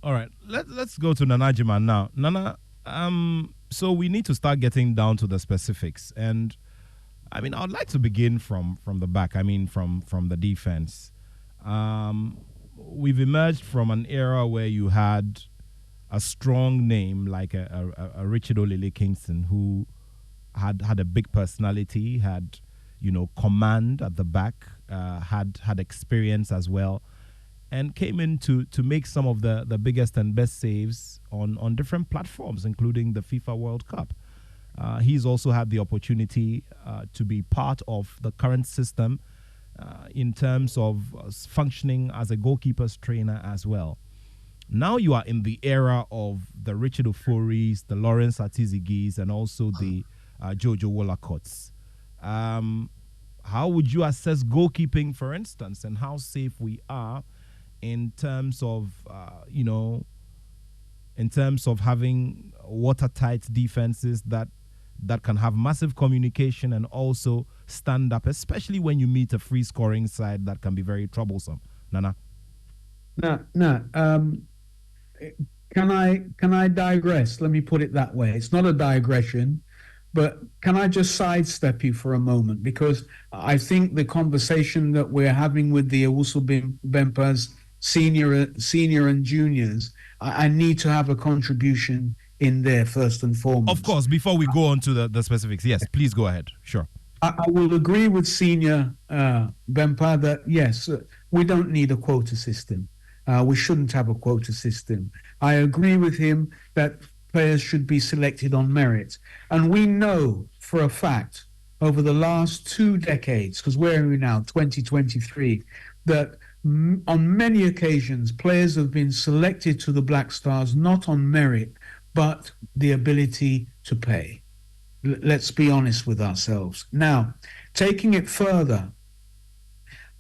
All right, let's go to Nana Jiman now. Nana, so we need to start getting down to the specifics. And I mean, I'd like to begin from the back. I mean, from the defense. We've emerged from an era where you had a strong name like a Richard Olele Kingston, who had a big personality, had command at the back, had experience as well, and came in to make some of the biggest and best saves on different platforms, including the FIFA World Cup. He's also had the opportunity to be part of the current system in terms of functioning as a goalkeeper's trainer as well. Now you are in the era of the Richard Oforis, the Lawrence Atizigis, and also the Jojo Wollacots. How would you assess goalkeeping, for instance, and how safe we are in terms of, having watertight defenses that can have massive communication and also stand up, especially when you meet a free scoring side that can be very troublesome? Nana? No. Can I digress? Let me put it that way. It's not a digression, but can I just sidestep you for a moment? Because I think the conversation that we're having with the Owusu Bempahs, senior and juniors, I need to have a contribution in there first and foremost. Of course, before we go on to the specifics, yes, please go ahead. Sure. I will agree with senior Bempah that, yes, we don't need a quota system. We shouldn't have a quota system. I agree with him that players should be selected on merit. And we know for a fact over the last 2 decades, because where are we now, 2023, that on many occasions players have been selected to the Black Stars not on merit, but the ability to pay. Let's be honest with ourselves. Now, taking it further,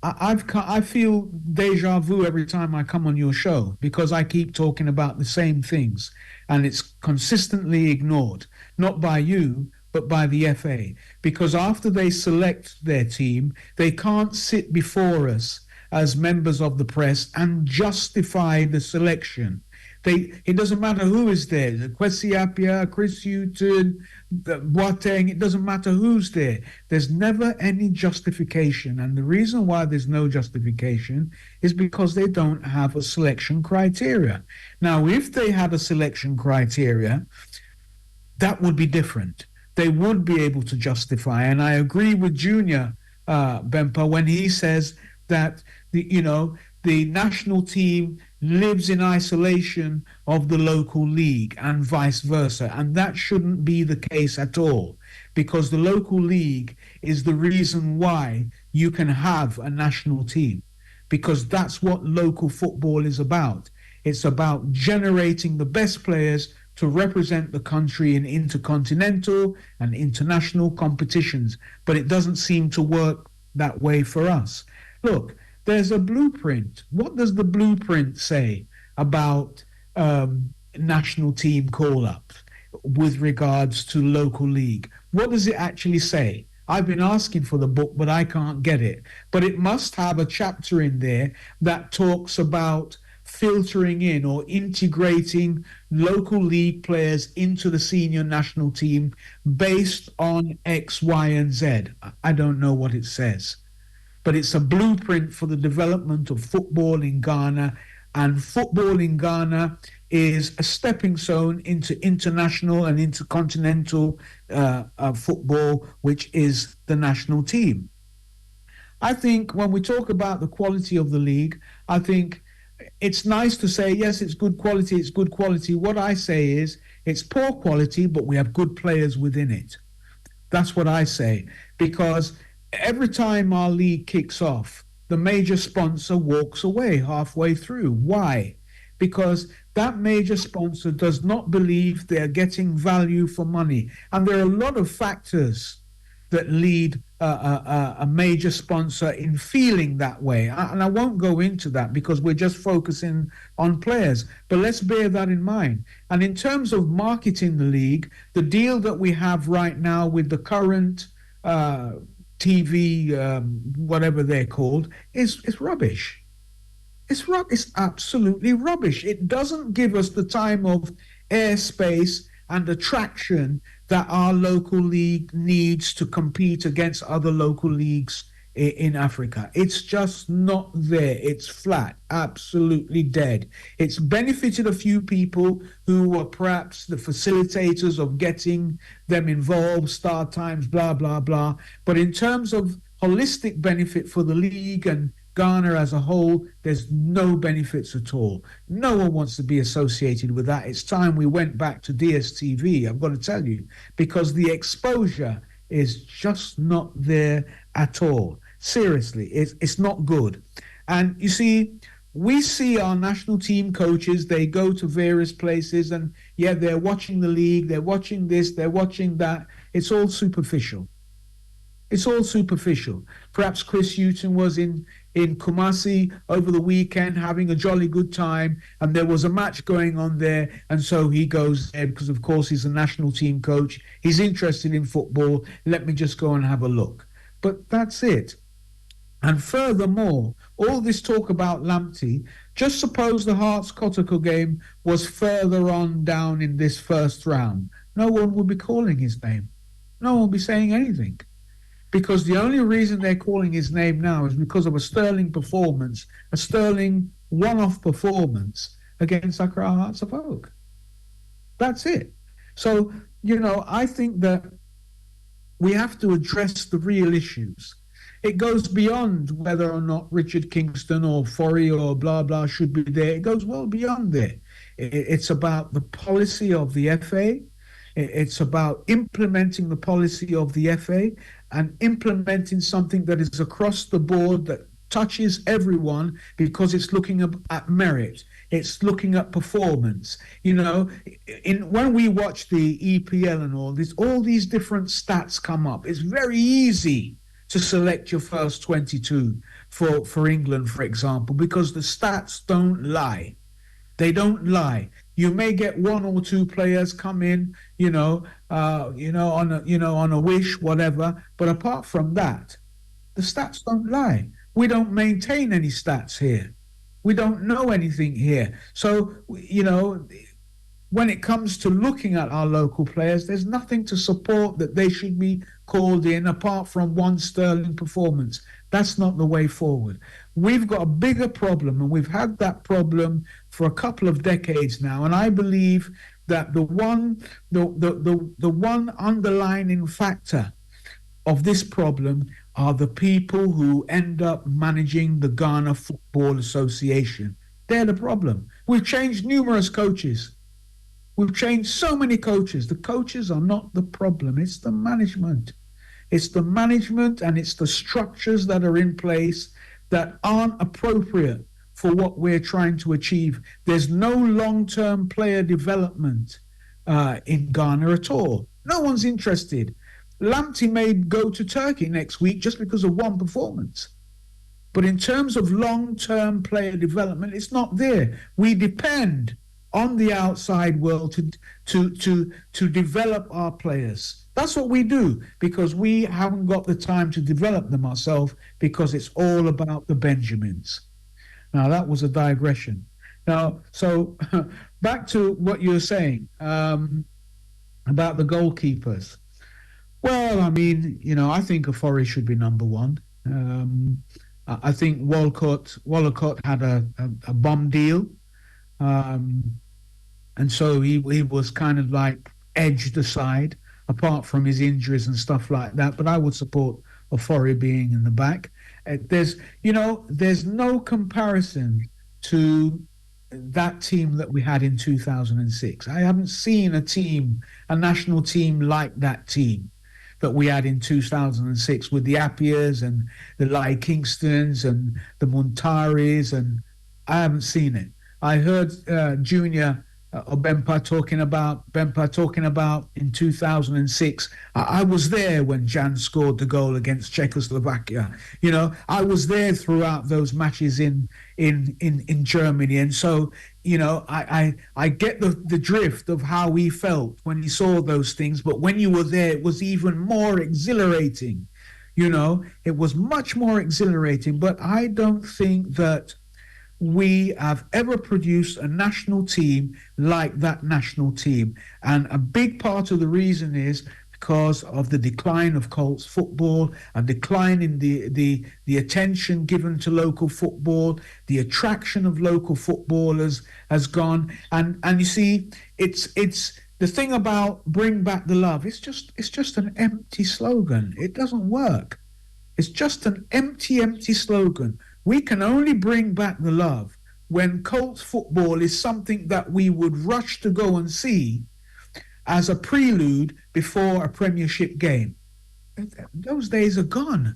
I feel deja vu every time I come on your show because I keep talking about the same things and it's consistently ignored, not by you, but by the FA. Because after they select their team, they can't sit before us as members of the press and justify the selection. It doesn't matter who is there, Kwesi Appiah, Chris Hughton, Boateng, it doesn't matter who's there. There's never any justification. And the reason why there's no justification is because they don't have a selection criteria. Now, if they had a selection criteria, that would be different. They would be able to justify. And I agree with Junior Bempa when he says that the national team lives in isolation of the local league and vice versa. And that shouldn't be the case at all, because the local league is the reason why you can have a national team, because that's what local football is about. It's about generating the best players to represent the country in intercontinental and international competitions. But it doesn't seem to work that way for us. Look, there's a blueprint. What does the blueprint say about national team call-ups with regards to local league? What does it actually say? I've been asking for the book, but I can't get it. But it must have a chapter in there that talks about filtering in or integrating local league players into the senior national team based on X, Y, and Z. I don't know what it says. But it's a blueprint for the development of football in Ghana. And football in Ghana is a stepping stone into international and intercontinental football, which is the national team. I think when we talk about the quality of the league, I think it's nice to say, yes, it's good quality, it's good quality. What I say is it's poor quality, but we have good players within it. That's what I say, because every time our league kicks off, the major sponsor walks away halfway through. Why? Because that major sponsor does not believe they're getting value for money. And there are a lot of factors that lead a major sponsor in feeling that way. And I won't go into that because we're just focusing on players. But let's bear that in mind. And in terms of marketing the league, the deal that we have right now with the current TV, whatever they're called, is rubbish. It's absolutely rubbish. It doesn't give us the time of airspace and attraction that our local league needs to compete against other local leagues in Africa. It's just not there. It's flat, absolutely dead. It's benefited a few people who were perhaps the facilitators of getting them involved, start times, blah, blah, blah. But in terms of holistic benefit for the league and Ghana as a whole, there's no benefits at all. No one wants to be associated with that. It's time we went back to DSTV, I've got to tell you, because the exposure is just not there at all. Seriously, it's not good. And you see, we see our national team coaches, they go to various places and yeah, they're watching the league, they're watching this, they're watching that. It's all superficial. It's all superficial. Perhaps Chris Hughton was in Kumasi over the weekend having a jolly good time, and there was a match going on there, and so he goes there because, of course, he's a national team coach. He's interested in football. Let me just go and have a look. But that's it. And furthermore, all this talk about Lamptey, just suppose the Hearts Kotoko game was further on down in this first round. No one would be calling his name. No one would be saying anything. Because the only reason they're calling his name now is because of a sterling performance, a sterling one-off performance against Accra Hearts of Oak. That's it. So, I think that we have to address the real issues. It goes beyond whether or not Richard Kingston or Forey or blah, blah should be there. It goes well beyond there. It's about the policy of the FA. It's about implementing the policy of the FA and implementing something that is across the board, that touches everyone because it's looking at merit. It's looking at performance. You know, when we watch the EPL and all these different stats come up. It's very easy to select your first 22 for England, for example, because the stats don't lie. They don't lie. You may get one or two players come in, on a wish, whatever. But apart from that, the stats don't lie. We don't maintain any stats here. We don't know anything here. So, when it comes to looking at our local players, there's nothing to support that they should be called in apart from one sterling performance. That's not the way forward. We've got a bigger problem, and we've had that problem for a couple of decades now. And I believe that the one underlining factor of this problem are the people who end up managing the Ghana Football Association. They're the problem. We've changed numerous coaches. We've changed so many coaches. The coaches are not the problem. It's the management. It's the management and it's the structures that are in place that aren't appropriate for what we're trying to achieve. There's no long-term player development in Ghana at all. No one's interested. Lamptey may go to Turkey next week just because of one performance. But in terms of long-term player development, it's not there. We depend on the outside world to develop our players. That's what we do, because we haven't got the time to develop them ourselves, because it's all about the Benjamins. Now, that was a digression. Now, so back to what you were saying about the goalkeepers. Well, I mean, I think Ofori should be number one. I think Walcott had a bomb deal. And so he was kind of like edged aside, apart from his injuries and stuff like that. But I would support Ofori being in the back. There's no comparison to that team that we had in 2006. I haven't seen a national team like that team that we had in 2006 with the Appiahs and the Lai Kingstons and the Muntaris, and I haven't seen it. I heard Junior Bempa talking about in 2006. I was there when Jan scored the goal against Czechoslovakia. I was there throughout those matches in Germany, and so I get the drift of how he felt when he saw those things. But when you were there, it was even more exhilarating. It was much more exhilarating. But I don't think that we have ever produced a national team like that national team. And a big part of the reason is because of the decline of Colts football, a decline in the attention given to local football, the attraction of local footballers has gone. And you see, it's the thing about bring back the love. It's just an empty slogan. It doesn't work. It's just an empty slogan. We can only bring back the love when Colts football is something that we would rush to go and see as a prelude before a Premiership game. Those days are gone.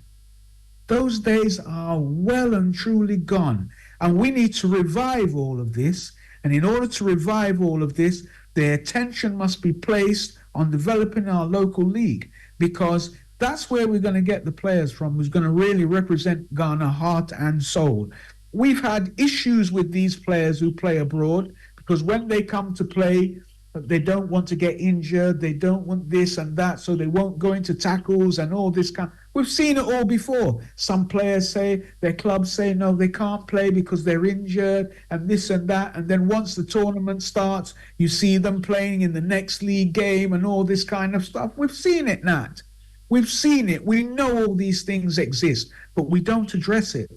Those days are well and truly gone. And we need to revive all of this. And in order to revive all of this, the attention must be placed on developing our local league, because that's where we're going to get the players from who's going to really represent Ghana heart and soul. We've had issues with these players who play abroad, because when they come to play, they don't want to get injured, they don't want this and that, so they won't go into tackles and all this kind. We've seen it all before. Some players say, their clubs say, no, they can't play because they're injured and this and that. And then once the tournament starts, you see them playing in the next league game and all this kind of stuff. We've seen it, Nat. We've seen it. We know all these things exist, but we don't address it.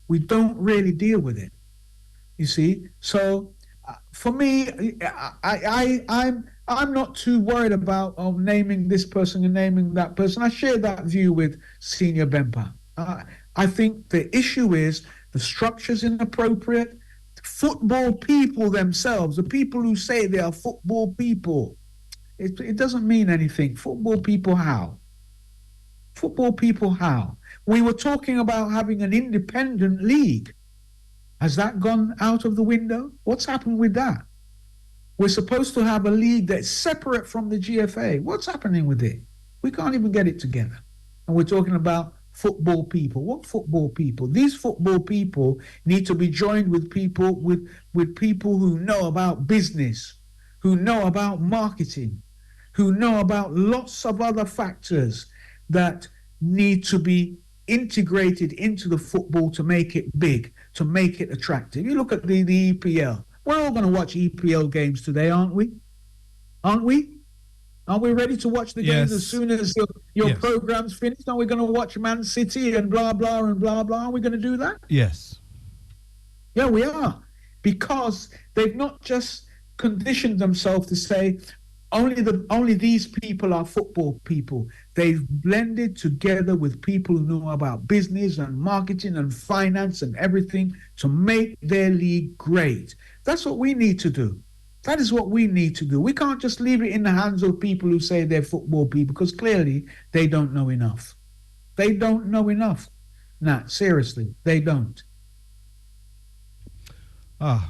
We don't really deal with it. You see? So for me, I'm not too worried about naming this person and naming that person. I share that view with Senior Bempa. I think the issue is the structure's inappropriate. Football people themselves, the people who say they are football people, it doesn't mean anything. Football people how? Football people how? We were talking about having an independent league. Has that gone out of the window? What's happened with that? We're supposed to have a league that's separate from the GFA. What's happening with it? We can't even get it together. And we're talking about football people. What football people? These football people need to be joined with people with people who know about business, who know about marketing, who know about lots of other factors that need to be integrated into the football to make it big, to make it attractive. You look at the EPL. We're all going to watch EPL games today, aren't we? Aren't we? Are we ready to watch the games as soon as your program's finished? Are we going to watch Man City and blah, blah, and blah, blah? Are we going to do that? Yes. Yeah, we are. Because they've not just conditioned themselves to say, only these people are football people. They've blended together with people who know about business and marketing and finance and everything to make their league great. That's what we need to do. That is what we need to do. We can't just leave it in the hands of people who say they're football people, because clearly they don't know enough. They don't know enough. Nah, seriously, they don't.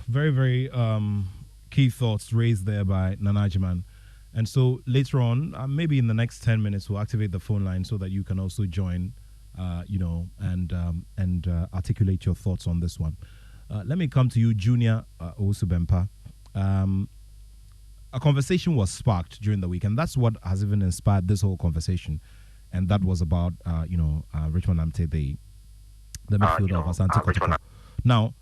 Very, very key thoughts raised there by Nanajiman. And so later on, maybe in the next 10 minutes, we'll activate the phone line so that you can also join, and articulate your thoughts on this one. Let me come to you, Junior Owusu-Bempah. A conversation was sparked during the week, and that's what has even inspired this whole conversation. And that was about, Richmond Amte, the midfielder of Asante Kotoko. Now,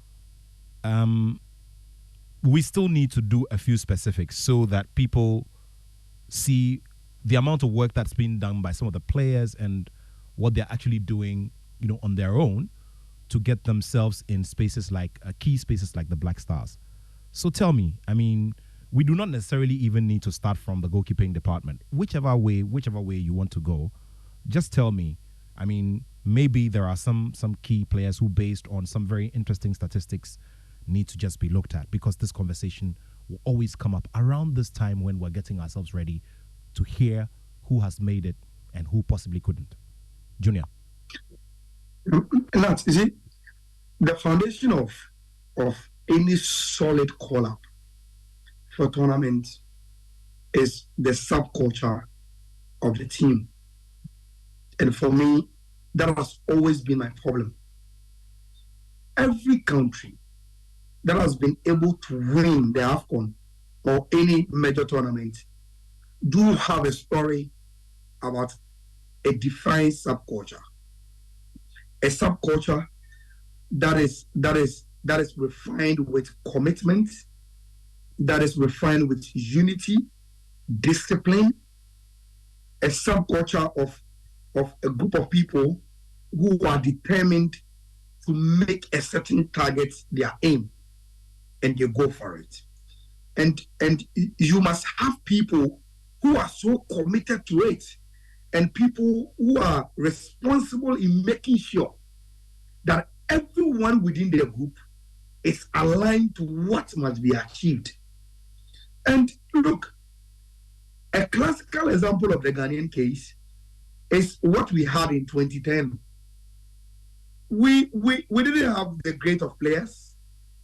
we still need to do a few specifics so that people see the amount of work that's been done by some of the players and what they're actually doing, on their own to get themselves in spaces like key spaces like the Black Stars. So tell me, we do not necessarily even need to start from the goalkeeping department. Whichever way you want to go, just tell me. Maybe there are some key players who, based on some very interesting statistics, need to just be looked at, because this conversation will always come up around this time when we're getting ourselves ready to hear who has made it and who possibly couldn't. Junior. You see, the foundation of any solid call-up for tournament is the subculture of the team. And for me, that has always been my problem. Every country that has been able to win the Afcon or any major tournament do have a story about a defined subculture. A subculture that is refined with commitment, that is refined with unity, discipline, a subculture of a group of people who are determined to make a certain target their aim, and they go for it. And you must have people who are so committed to it, and people who are responsible in making sure that everyone within their group is aligned to what must be achieved. And look, a classical example of the Ghanaian case is what we had in 2010. We didn't have the great of players.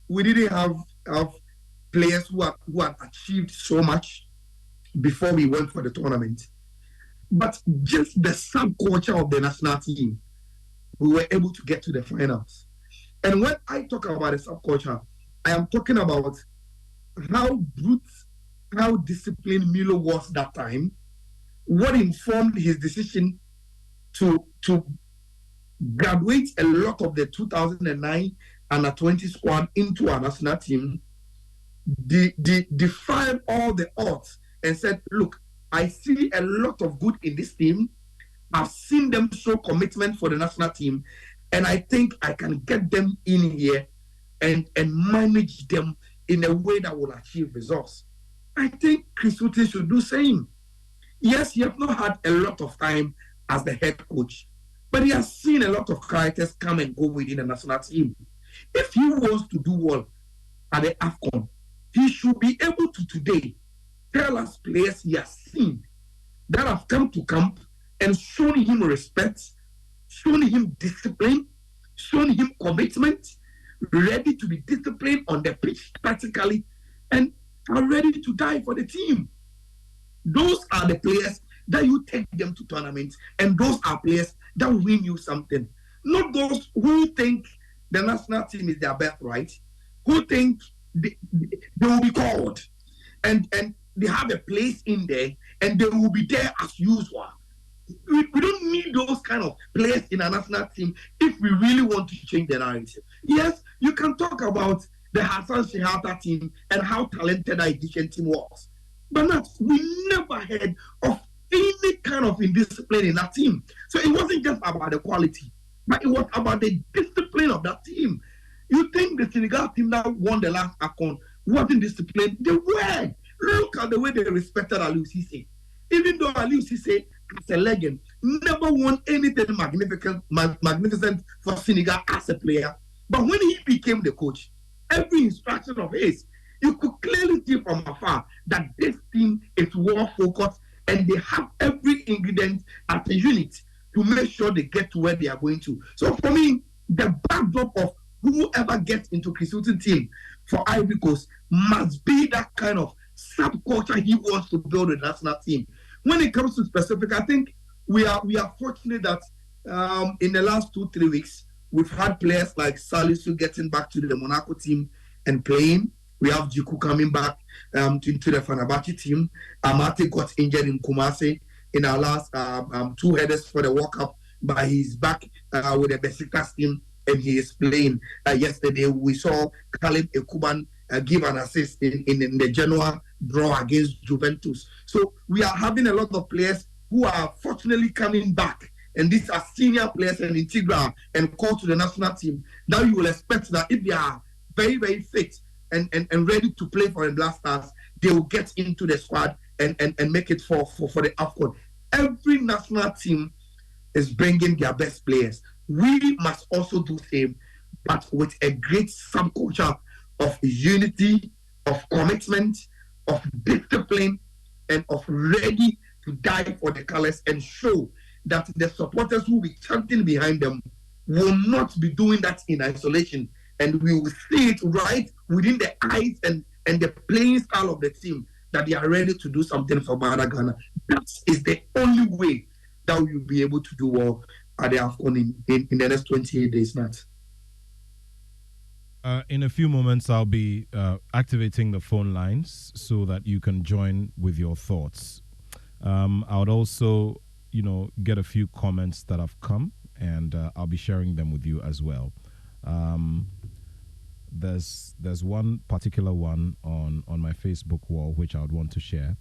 We didn't have players who had achieved so much before we went for the tournament. But just the subculture of the national team, we were able to get to the finals. And when I talk about a subculture, I am talking about how brute, how disciplined Milo was that time, what informed his decision to graduate a lot of the 2009 under-20 squad into our national team, defied all the odds and said, look, I see a lot of good in this team. I've seen them show commitment for the national team, and I think I can get them in here and manage them in a way that will achieve results. I think Chris Hughton should do the same. Yes, he has not had a lot of time as the head coach, but he has seen a lot of characters come and go within the national team. If he wants to do well at the Afcon, he should be able to today tell us players he has seen that have come to camp and shown him respect, shown him discipline, shown him commitment, ready to be disciplined on the pitch practically, and are ready to die for the team. Those are the players that you take them to tournaments, and those are players that win you something. Not those who think the national team is their birthright, who think they will be called and they have a place in there and they will be there as usual. We don't need those kind of players in a national team if we really want to change the narrative. Yes, you can talk about the Hassan Shehata team and how talented the Egyptian team was. But not, we never heard of any kind of indiscipline in that team. So it wasn't just about the quality, but it was about the discipline of that team. You think the Senegal team that won the last Afcon wasn't disciplined? They were. Look at the way they respected Aliou Cisse. Even though Aliou Cisse, as a legend, never won anything magnificent for Senegal as a player. But when he became the coach, every instruction of his, you could clearly see from afar that this team is well focused and they have every ingredient as a unit to make sure they get to where they are going to. So for me, the backdrop of whoever gets into Chris Hughton's team for Ivory Coast must be that kind of subculture he wants to build with the national team. When it comes to specific, I think we are fortunate that in the last 2-3 weeks, we've had players like Salisu getting back to the Monaco team and playing. We have Jiku coming back into the Fenerbahce team. Amate got injured in Kumasi in our last 2 headers for the World Cup, but he's back with the Besiktas team and he is playing. Yesterday, we saw Caleb Ekuban give an assist in the Genoa draw against Juventus. So we are having a lot of players who are fortunately coming back. And these are senior players and integral and called to the national team. Now you will expect that if they are very, very fit and ready to play for the Black Stars, they will get into the squad and make it for the Afcon. Every national team is bringing their best players. We must also do the same, but with a great subculture of unity, of commitment, of discipline, and of ready to die for the colors and show that the supporters who will be chanting behind them will not be doing that in isolation. And we will see it right within the eyes and the playing style of the team that they are ready to do something for Ghana. That is the only way that we will be able to do well at the Afcon in the next 28 days, Nat. In a few moments, I'll be activating the phone lines so that you can join with your thoughts. I would also, get a few comments that have come, and I'll be sharing them with you as well. There's one particular one on my Facebook wall which I would want to share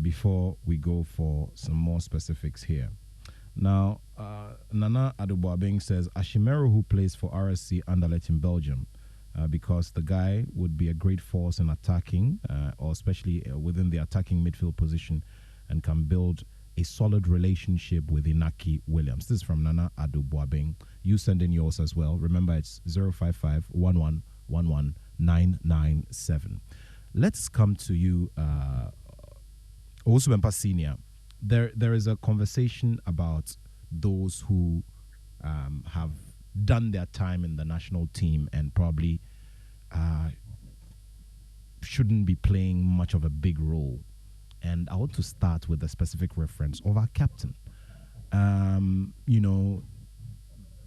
before we go for some more specifics here. Now, Nana Adubuabing says Ashimero, who plays for RSC Anderlecht in Belgium, because the guy would be a great force in attacking, or especially within the attacking midfield position, and can build a solid relationship with Inaki Williams. This is from Nana Adubuabing. You send in yours as well. Remember, it's 055 11 997. Let's come to you, Osubempa Senior. There is a conversation about those who have done their time in the national team and probably shouldn't be playing much of a big role. And I want to start with a specific reference of our captain.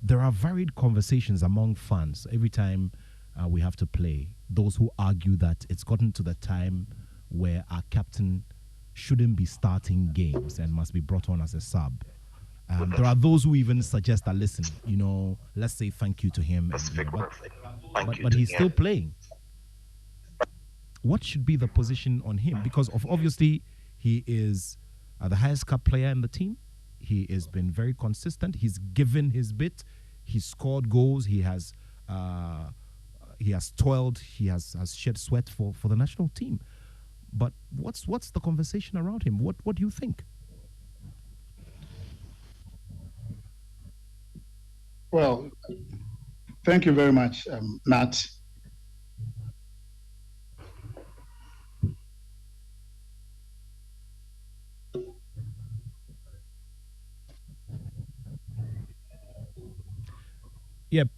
There are varied conversations among fans every time we have to play. Those who argue that it's gotten to the time where our captain shouldn't be starting games and must be brought on as a sub. There are those who even suggest that, listen, let's say thank you to him. But he's still playing. What should be the position on him? Because obviously he is the highest cup player in the team. He has been very consistent. He's given his bit. He's scored goals. He has toiled. He has shed sweat for the national team. But what's the conversation around him? What do you think? Well, thank you very much, Nat.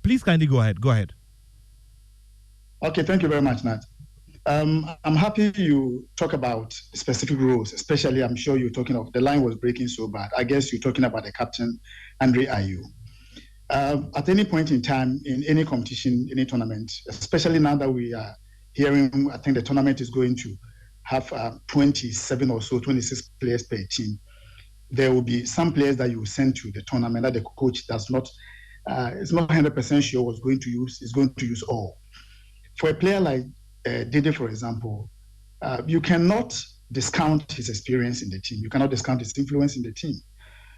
Please kindly go ahead. Go ahead. Okay, thank you very much, Nat. I'm happy you talk about specific roles, especially I'm sure you're talking of, the line was breaking so bad. I guess you're talking about the captain, Andre Ayew. At any point in time, in any competition, any tournament, especially now that we are hearing, I think the tournament is going to have 27 or so, 26 players per team. There will be some players that you will send to the tournament that the coach does not, is not 100% sure was going to use, is going to use all. For a player like Dede, for example, you cannot discount his experience in the team. You cannot discount his influence in the team,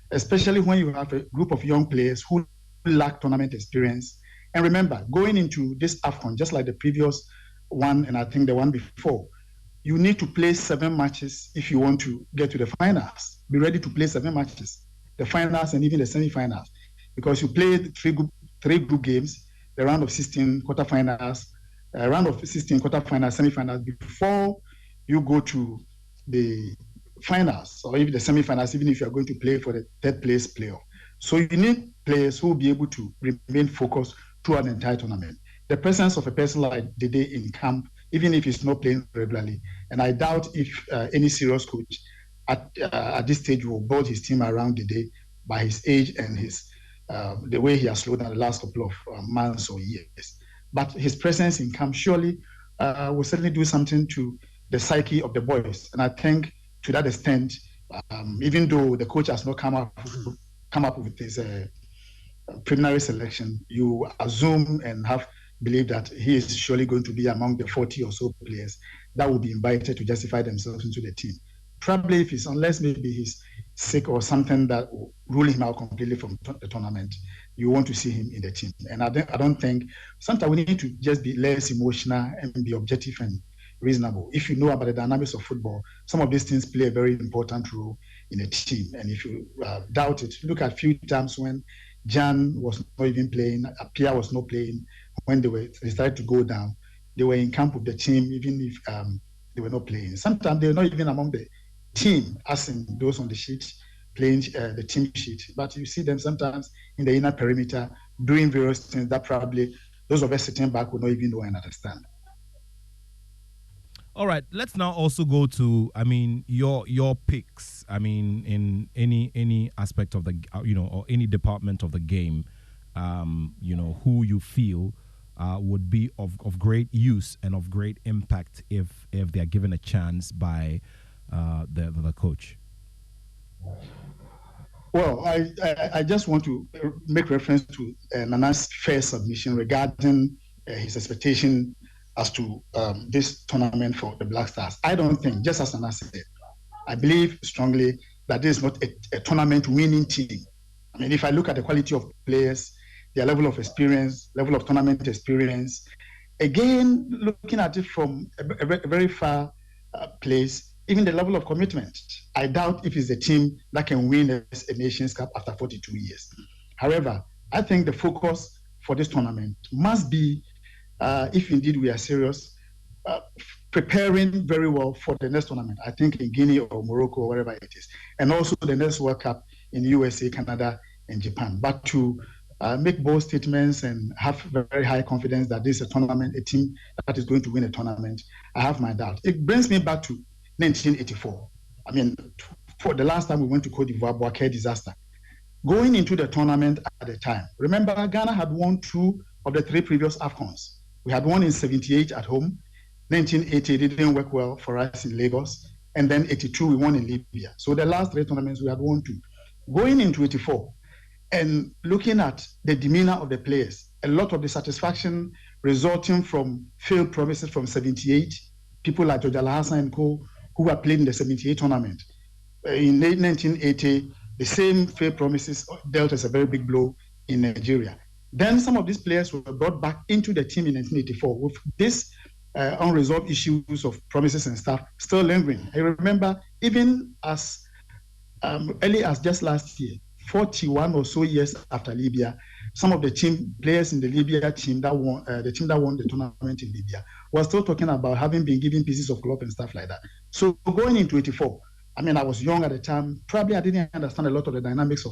especially when you have a group of young players who lack tournament experience. And remember, going into this Afcon, just like the previous one, and I think the one before, you need to play 7 matches if you want to get to the finals. Be ready to play 7 matches, the finals and even the semi-finals, because you play three group games, the round of 16 quarterfinals, semi-finals before you go to the finals or even the semi-finals, even if you are going to play for the third place playoff. So you need players who will be able to remain focused throughout the entire tournament. The presence of a person like Dede in camp, even if he's not playing regularly, and I doubt if any serious coach at this stage will build his team around Dede by his age and his the way he has slowed down the last couple of months or years. But his presence in camp surely will certainly do something to the psyche of the boys. And I think to that extent, even though the coach has not come up with this preliminary selection, you assume and have believed that he is surely going to be among the 40 or so players that will be invited to justify themselves into the team. Probably unless maybe he's sick or something that will rule him out completely from the tournament, you want to see him in the team. And I don't think, sometimes we need to just be less emotional and be objective and reasonable. If you know about the dynamics of football, some of these things play a very important role in a team. And if you doubt it, look at a few times when Jan was not even playing, Apia was not playing, when they started to go down, they were in camp with the team, even if they were not playing. Sometimes they were not even among the team, as in those on the sheet, playing the team sheet. But you see them sometimes in the inner perimeter doing various things that probably those of us sitting back would not even know and understand. All right, let's now also go to, your picks. In any aspect of the, or any department of the game, who you feel would be of great use and of great impact if they are given a chance by the coach. Well, I just want to make reference to Nana's first submission regarding his expectation as to this tournament for the Black Stars. I don't think, just as Nana said, I believe strongly that this is not a tournament winning team. If I look at the quality of players, their level of experience, level of tournament experience, again, looking at it from a very far place, even the level of commitment, I doubt if it's a team that can win a Nations Cup after 42 years. However, I think the focus for this tournament must be, if indeed we are serious, preparing very well for the next tournament, I think in Guinea or Morocco or wherever it is, and also the next World Cup in USA, Canada, and Japan. But to make bold statements and have very high confidence that this is a tournament, a team that is going to win a tournament, I have my doubt. It brings me back to 1984. For the last time we went to Cote d'Ivoire, Boaké disaster. Going into the tournament at the time, remember Ghana had won 2 of the 3 previous Afcons. We had won in 78 at home. 1980 it didn't work well for us in Lagos. And then 82 we won in Libya. So the last 3 tournaments we had won 2. Going into 84 and looking at the demeanor of the players, a lot of the satisfaction resulting from failed promises from 78, people like George Alhassan and co, who were played in the 78 tournament. In 1980, the same failed promises dealt as a very big blow in Nigeria. Then some of these players were brought back into the team in 1984 with this unresolved issues of promises and stuff still lingering. I remember even as early as just last year, 41 or so years after Libya, some of the team players in the Libya team that won the tournament in Libya were still talking about having been given pieces of cloth and stuff like that. So going into 84, I was young at the time. Probably I didn't understand a lot of the dynamics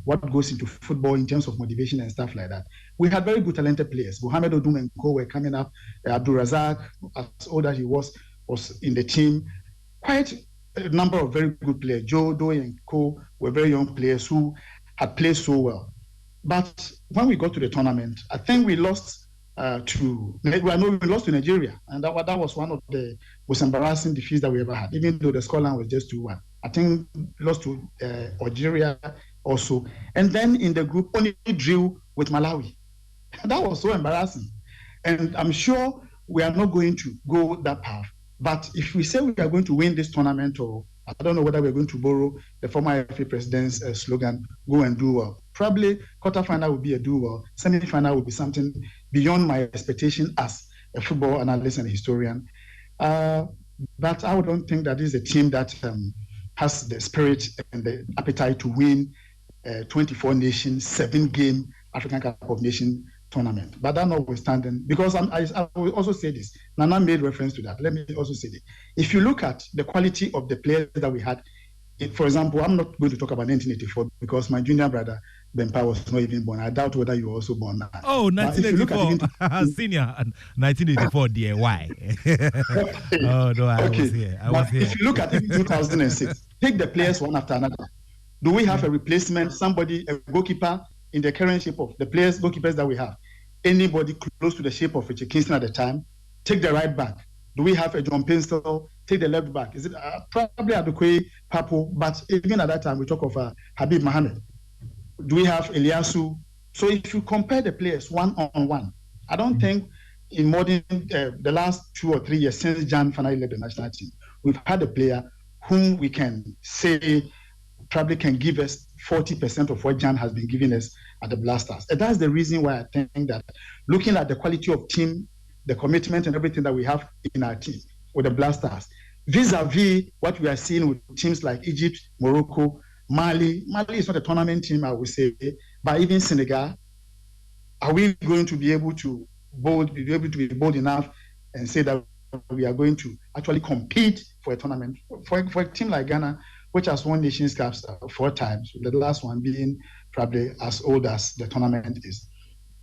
what goes into football in terms of motivation and stuff like that. We had very good talented players. Mohamed Odum and Co were coming up. Abdul Razak, as old as he was in the team. Quite a number of very good players. Joe Doe and Co were very young players who had played so well. But when we got to the tournament, I think we lost we lost to Nigeria, and that was one of the most embarrassing defeats that we ever had. Even though the scoreline was just 2-1, I think we lost to Algeria also, and then in the group only drew with Malawi. That was so embarrassing, and I'm sure we are not going to go that path. But if we say we are going to win this tournament, or I don't know whether we're going to borrow the former FA president's slogan, go and do well. Probably quarterfinal will be a do well. Semi-final will be something beyond my expectation as a football analyst and historian. But I don't think that this is a team that has the spirit and the appetite to win 24 nation, 7-game African Cup of Nations tournament. But that notwithstanding, because I will also say this, Nana made reference to that. Let me also say this. If you look at the quality of the players that we had, for example, I'm not going to talk about 1984 because my junior brother, Bempa, was not even born. I doubt whether you were also born now. Oh, 1984. Senior, 1984, dear. Why? Oh, no, I was here. If you look at it in 2006, take the players one after another. Do we have a replacement, somebody, a goalkeeper in the current shape of the goalkeepers that we have? Anybody close to the shape of Richard Kingston at the time? Take the right back. Do we have a John Pinstel? Take the left back. Is it probably Adokwe Papo? But even at that time, we talk of Habib Mohamed. Do we have Eliasu? So if you compare the players one-on-one, I don't think in modern the last 2 or 3 years since Jan finally led the national team, we've had a player whom we can say probably can give us 40% of what Jan has been giving us at the Blasters. And that's the reason why I think that looking at the quality of team, the commitment and everything that we have in our team with the Blasters, vis-a-vis what we are seeing with teams like Egypt, Morocco, Mali. Mali is not a tournament team, I would say, but even Senegal, are we going to be able to be bold enough and say that we are going to actually compete for a tournament? For a team like Ghana, which has won Nations Cups 4 times, the last one being probably as old as the tournament is.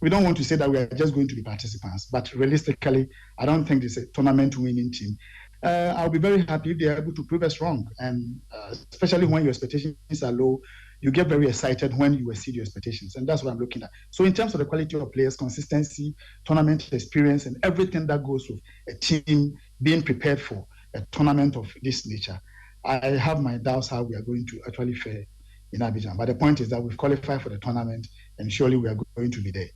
We don't want to say that we are just going to be participants, but realistically, I don't think it's a tournament winning team. I'll be very happy if they're able to prove us wrong, and especially when your expectations are low, you get very excited when you exceed your expectations, and that's what I'm looking at. So in terms of the quality of players, consistency, tournament experience, and everything that goes with a team being prepared for a tournament of this nature, I have my doubts how we are going to actually fare in Abidjan. But the point is that we've qualified for the tournament, and surely we are going to be there.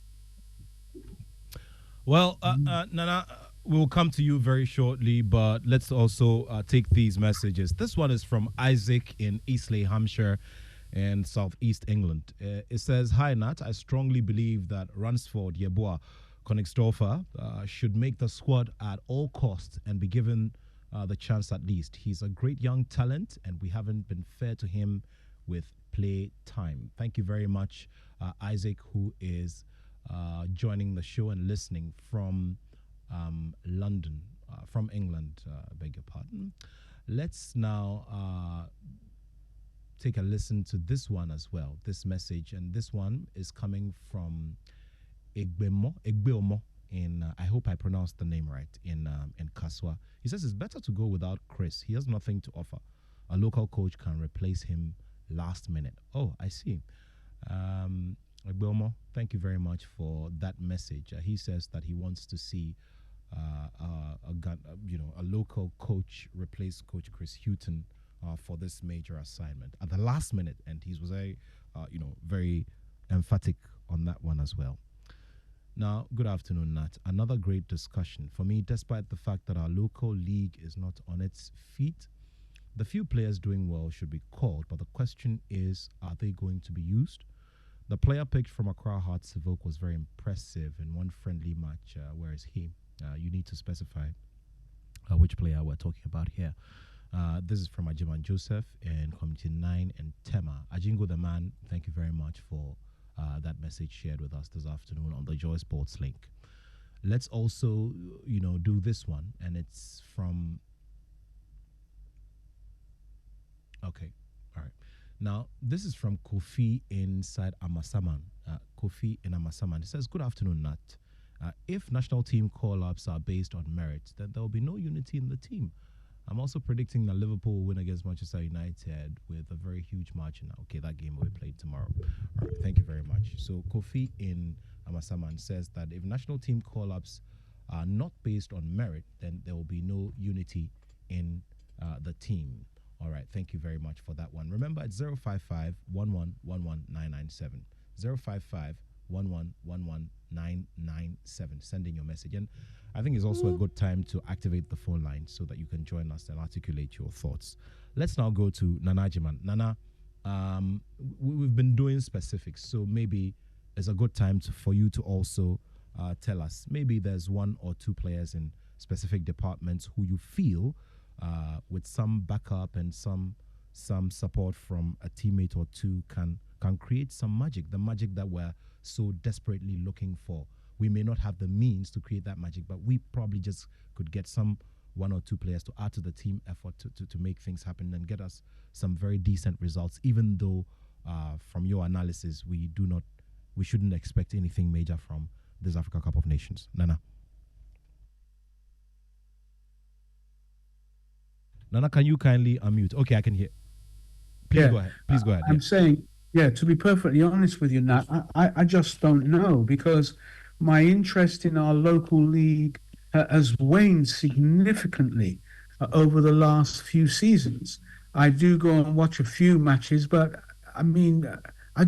Well, Nana, we'll come to you very shortly, but let's also take these messages. This one is from Isaac in Eastleigh, Hampshire, in southeast England. It says, "Hi, Nat. I strongly believe that Ransford, Yeboah, Konigsdorfer should make the squad at all costs and be given the chance at least. He's a great young talent, and we haven't been fair to him with play time." Thank you very much, Isaac, who is joining the show and listening from London, from England, beg your pardon. Let's now take a listen to this one as well, this message, and this one is coming from Egbeomo in, I hope I pronounced the name right, in Kaswa. He says it's better to go without Chris. He has nothing to offer. A local coach can replace him last minute. Oh, I see. Egbeomo, thank you very much for that message. He says that he wants to see a local coach replace Coach Chris Hughton for this major assignment at the last minute, and he was very emphatic on that one as well. Now, good afternoon, Nat. Another great discussion. For me, despite the fact that our local league is not on its feet, the few players doing well should be called, but the question is, are they going to be used? The player picked from Accra Hearts Civic was very impressive in one friendly match. Where is he? You need to specify which player we're talking about here. This is from Ajiman Joseph in Committee 9 and Tema. Ajingo the man, thank you very much for that message shared with us this afternoon on the Joy Sports link. Let's also, do this one, and it's from... Okay, all right. Now, this is from Kofi inside Amasaman. Kofi in Amasaman. It says, "Good afternoon, Nat. If national team call-ups are based on merit, then there will be no unity in the team. I'm also predicting that Liverpool will win against Manchester United with a very huge margin." Okay, that game will be played tomorrow. All right, thank you very much. So Kofi in Amasaman says that if national team call-ups are not based on merit, then there will be no unity in the team. All right, thank you very much for that one. Remember, it's 055 1111997. 055 1111997. Send in your message. And I think it's also a good time to activate the phone line so that you can join us and articulate your thoughts. Let's now go to Nana Jiman. Nana, we've been doing specifics, so maybe it's a good time for you to also tell us. Maybe there's one or two players in specific departments who you feel with some backup and some support from a teammate or two can create some magic, the magic that we're so desperately looking for. We may not have the means to create that magic, but we probably just could get one or two players to add to the team effort to make things happen and get us some very decent results, even though from your analysis we shouldn't expect anything major from this Africa Cup of Nations. Nana, can you kindly unmute? Okay, I can hear. Please go ahead. Please go ahead. I'm saying, to be perfectly honest with you, Nat, I just don't know, because my interest in our local league has waned significantly over the last few seasons. I do go and watch a few matches, but I mean, I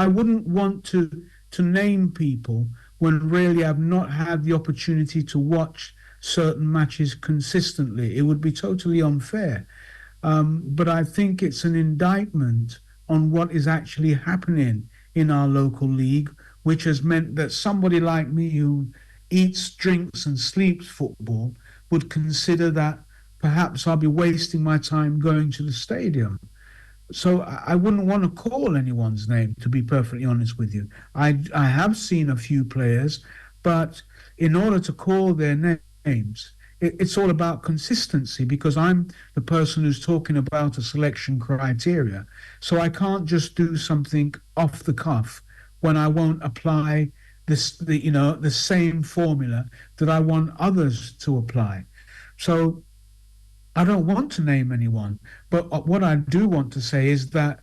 wouldn't want to name people when really I've not had the opportunity to watch certain matches consistently. It would be totally unfair. But I think it's an indictment on what is actually happening in our local league, which has meant that somebody like me who eats, drinks and sleeps football would consider that perhaps I'll be wasting my time going to the stadium. So I wouldn't want to call anyone's name, to be perfectly honest with you. I have seen a few players, but in order to call their names, it's all about consistency, because I'm the person who's talking about a selection criteria. So I can't just do something off the cuff when I won't apply the same formula that I want others to apply. So I don't want to name anyone, but what I do want to say is that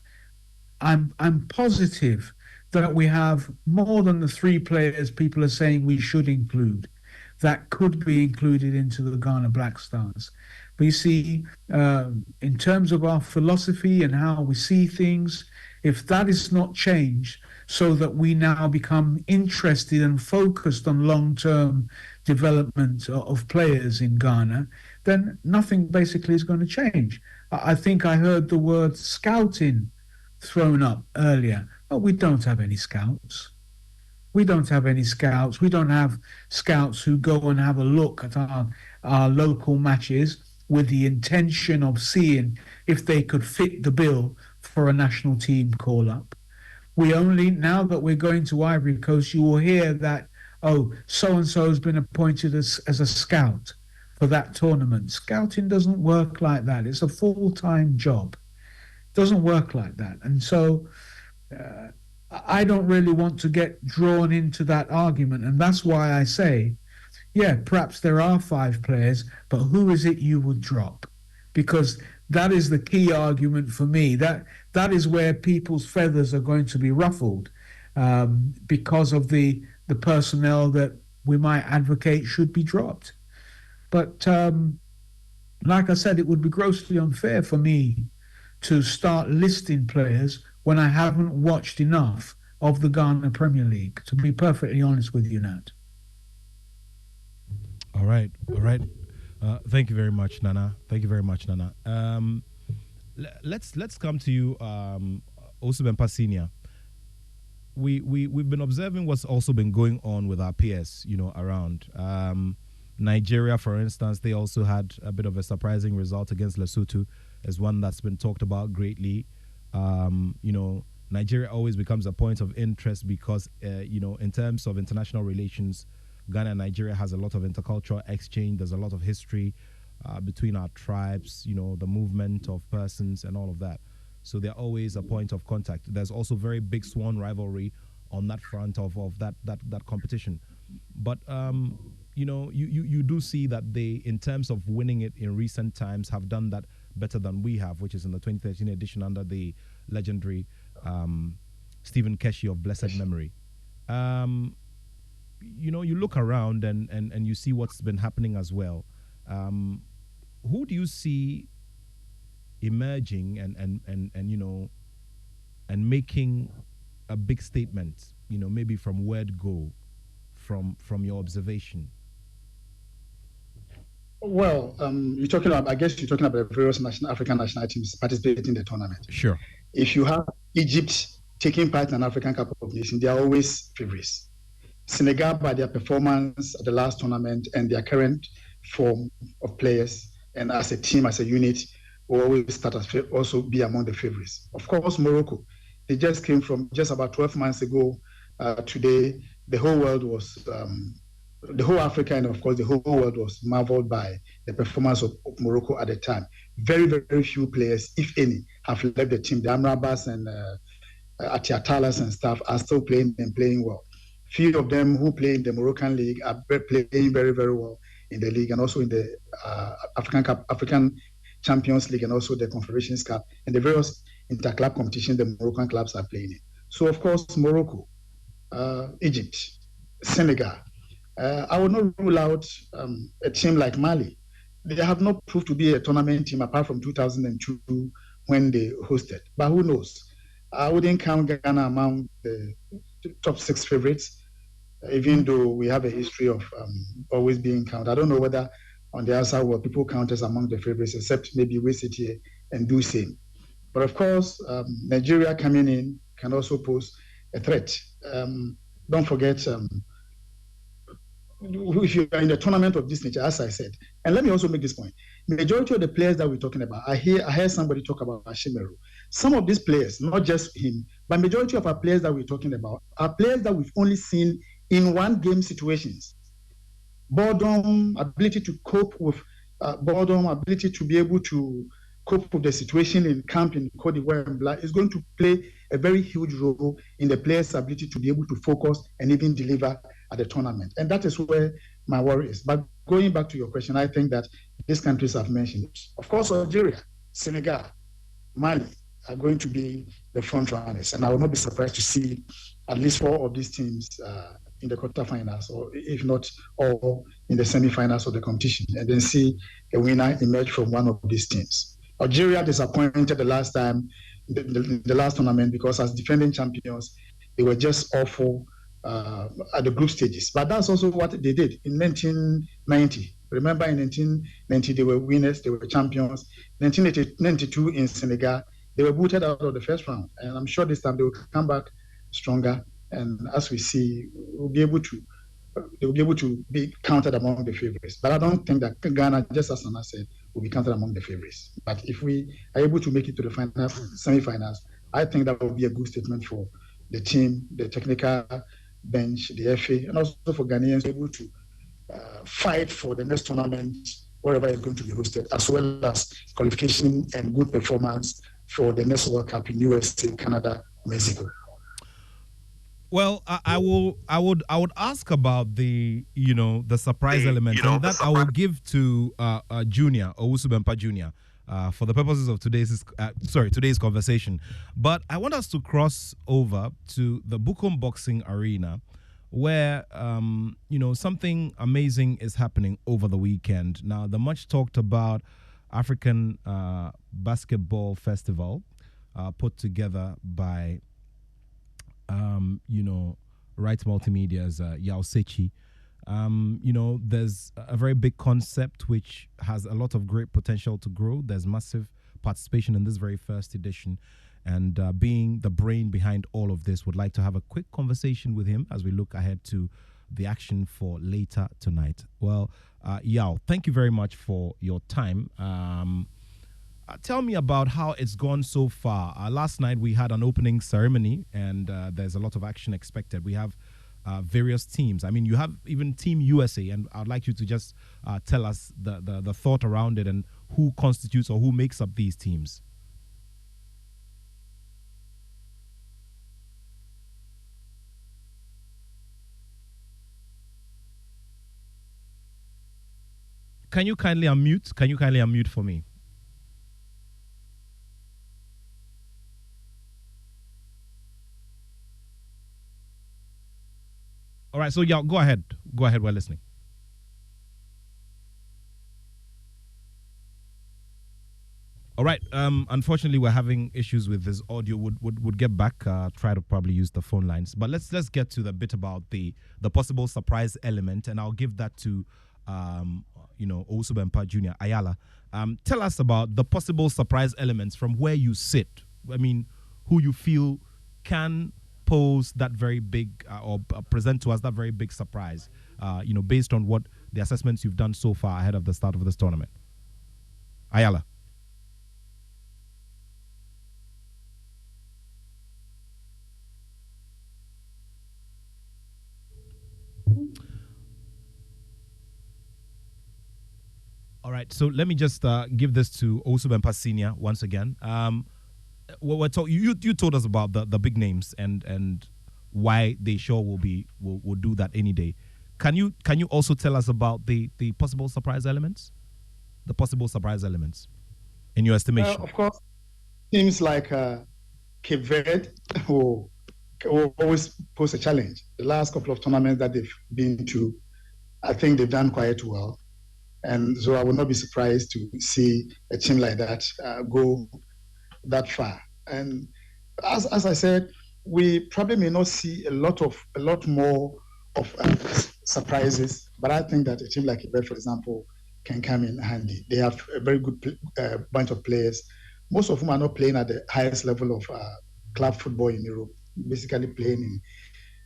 I'm positive that we have more than the 3 players people are saying we should include that could be included into the Ghana Black Stars. But you see, in terms of our philosophy and how we see things, if that is not changed so that we now become interested and focused on long-term development of players in Ghana, then nothing basically is going to change. I think I heard the word scouting thrown up earlier. But we don't have any scouts. We don't have any scouts. We don't have scouts who go and have a look at our local matches with the intention of seeing if they could fit the bill for a national team call-up. We only, now that we're going to Ivory Coast, you will hear that, so-and-so has been appointed as a scout for that tournament. Scouting doesn't work like that. It's a full-time job. It doesn't work like that. And so I don't really want to get drawn into that argument. And that's why I say, perhaps there are 5 players, but who is it you would drop? Because that is the key argument for me. That is where people's feathers are going to be ruffled because of the personnel that we might advocate should be dropped. But like I said, it would be grossly unfair for me to start listing players when I haven't watched enough of the Ghana Premier League, to be perfectly honest with you, Nat. All right. Thank you very much, Nana. Let's come to you, Osubempa Senior. We've been observing what's also been going on with our peers, around. Nigeria, for instance, they also had a bit of a surprising result against Lesotho, as one that's been talked about greatly. Nigeria always becomes a point of interest because, in terms of international relations, Ghana and Nigeria has a lot of intercultural exchange. There's a lot of history between our tribes, the movement of persons and all of that. So they're always a point of contact. There's also very big sworn rivalry on that front of that competition. But you do see that they, in terms of winning it in recent times, have done that better than we have, which is in the 2013 edition under the legendary Stephen Keshi of blessed memory. You look around and you see what's been happening as well. Who do you see emerging and making a big statement, maybe from word go, from your observation? Well, I guess you're talking about the various African national teams participating in the tournament. Sure. If you have Egypt taking part in an African Cup of Nations, they are always favorites. Senegal, by their performance at the last tournament and their current form of players, and as a team, as a unit, will always start as also be among the favorites. Of course, Morocco, they just came from just about 12 months ago. Today, the whole world was, the whole Africa and of course the whole world was marveled by the performance of Morocco at the time. Very, very few players, if any, have left the team. The Amrabas and Atiatalas and staff are still playing and playing well. Few of them who play in the Moroccan league are playing very, very well in the league and also in the African Cup, African Champions League, and also the Confederations Cup and the various interclub competitions the Moroccan clubs are playing in. So, of course, Morocco, Egypt, Senegal. I would not rule out a team like Mali. They have not proved to be a tournament team apart from 2002 when they hosted. But who knows? I wouldn't count Ghana among the top 6 favorites, even though we have a history of always being counted. I don't know whether on the outside world people count us among the favorites, except maybe we sit here and do same. But of course, Nigeria coming in can also pose a threat. Don't forget, if you are in a tournament of this nature, as I said, and let me also make this point, majority of the players that we're talking about, I heard somebody talk about Ashimeru. Some of these players, not just him, but majority of our players that we're talking about are players that we've only seen in one game situations. Boredom, ability to cope with boredom, ability to be able to cope with the situation in camp in Cote d'Ivoire and blah, is going to play a very huge role in the player's ability to be able to focus and even deliver at the tournament. And that is where my worry is. But going back to your question, I think that these countries I've mentioned, of course, Algeria, Senegal, Mali are going to be the front runners. And I will not be surprised to see at least 4 of these teams in the quarterfinals, or if not all in the semifinals of the competition, and then see a winner emerge from one of these teams. Algeria disappointed the last time, the last tournament, because as defending champions, they were just awful at the group stages. But that's also what they did in 1990. Remember, in 1990, they were winners, they were champions. 1992 in Senegal, they were booted out of the first round. And I'm sure this time they will come back stronger. And as we see, they will be able to be counted among the favorites. But I don't think that Ghana, just as Anna said, will be counted among the favorites. But if we are able to make it to the semi-finals, I think that will be a good statement for the team, the technical bench, the FA, and also for Ghanaians able to fight for the next tournament, wherever it's going to be hosted, as well as qualification and good performance for the next World Cup in USA, Canada, Mexico. Well, I would ask about the surprise element, and that I will give to Junior Owusu Bempah Junior for the purposes of today's conversation. But I want us to cross over to the Bukom Boxing Arena, where something amazing is happening over the weekend. Now, the much talked about African Basketball Festival, put together by Rights Multimedia's Yao Sechi. There's a very big concept which has a lot of great potential to grow. There's massive participation in this very first edition. And being the brain behind all of this, would like to have a quick conversation with him as we look ahead to the action for later tonight. Well, Yao, thank you very much for your time. Tell me about how it's gone so far. Last night we had an opening ceremony, and there's a lot of action expected. We have various teams. I mean, you have even Team USA, and I'd like you to just tell us the thought around it and who constitutes or who makes up these teams. can you kindly unmute? Can you kindly unmute for me? All right, so yeah, go ahead. Go ahead, we're listening. All right. Unfortunately, we're having issues with this audio. Would get back. Try to probably use the phone lines. But let's get to the bit about the possible surprise element, and I'll give that to Owusu Bempah Jr. Ayala. Tell us about the possible surprise elements from where you sit. I mean, who you feel can pose that very big or present to us that very big surprise. Based on what the assessments you've done so far ahead of the start of this tournament. Ayala. All right, so let me just give this to Owusu Bempah Senior once again. You told us about the big names and why they sure will do that any day. Can you also tell us about the possible surprise elements? The possible surprise elements in your estimation. Of course, teams like Cape Verde will always pose a challenge. The last couple of tournaments that they've been to, I think they've done quite well. And so I would not be surprised to see a team like that go that far. And as I said, we probably may not see a lot more of surprises. But I think that a team like Quebec, for example, can come in handy. They have a very good bunch of players, most of whom are not playing at the highest level of club football in Europe, basically playing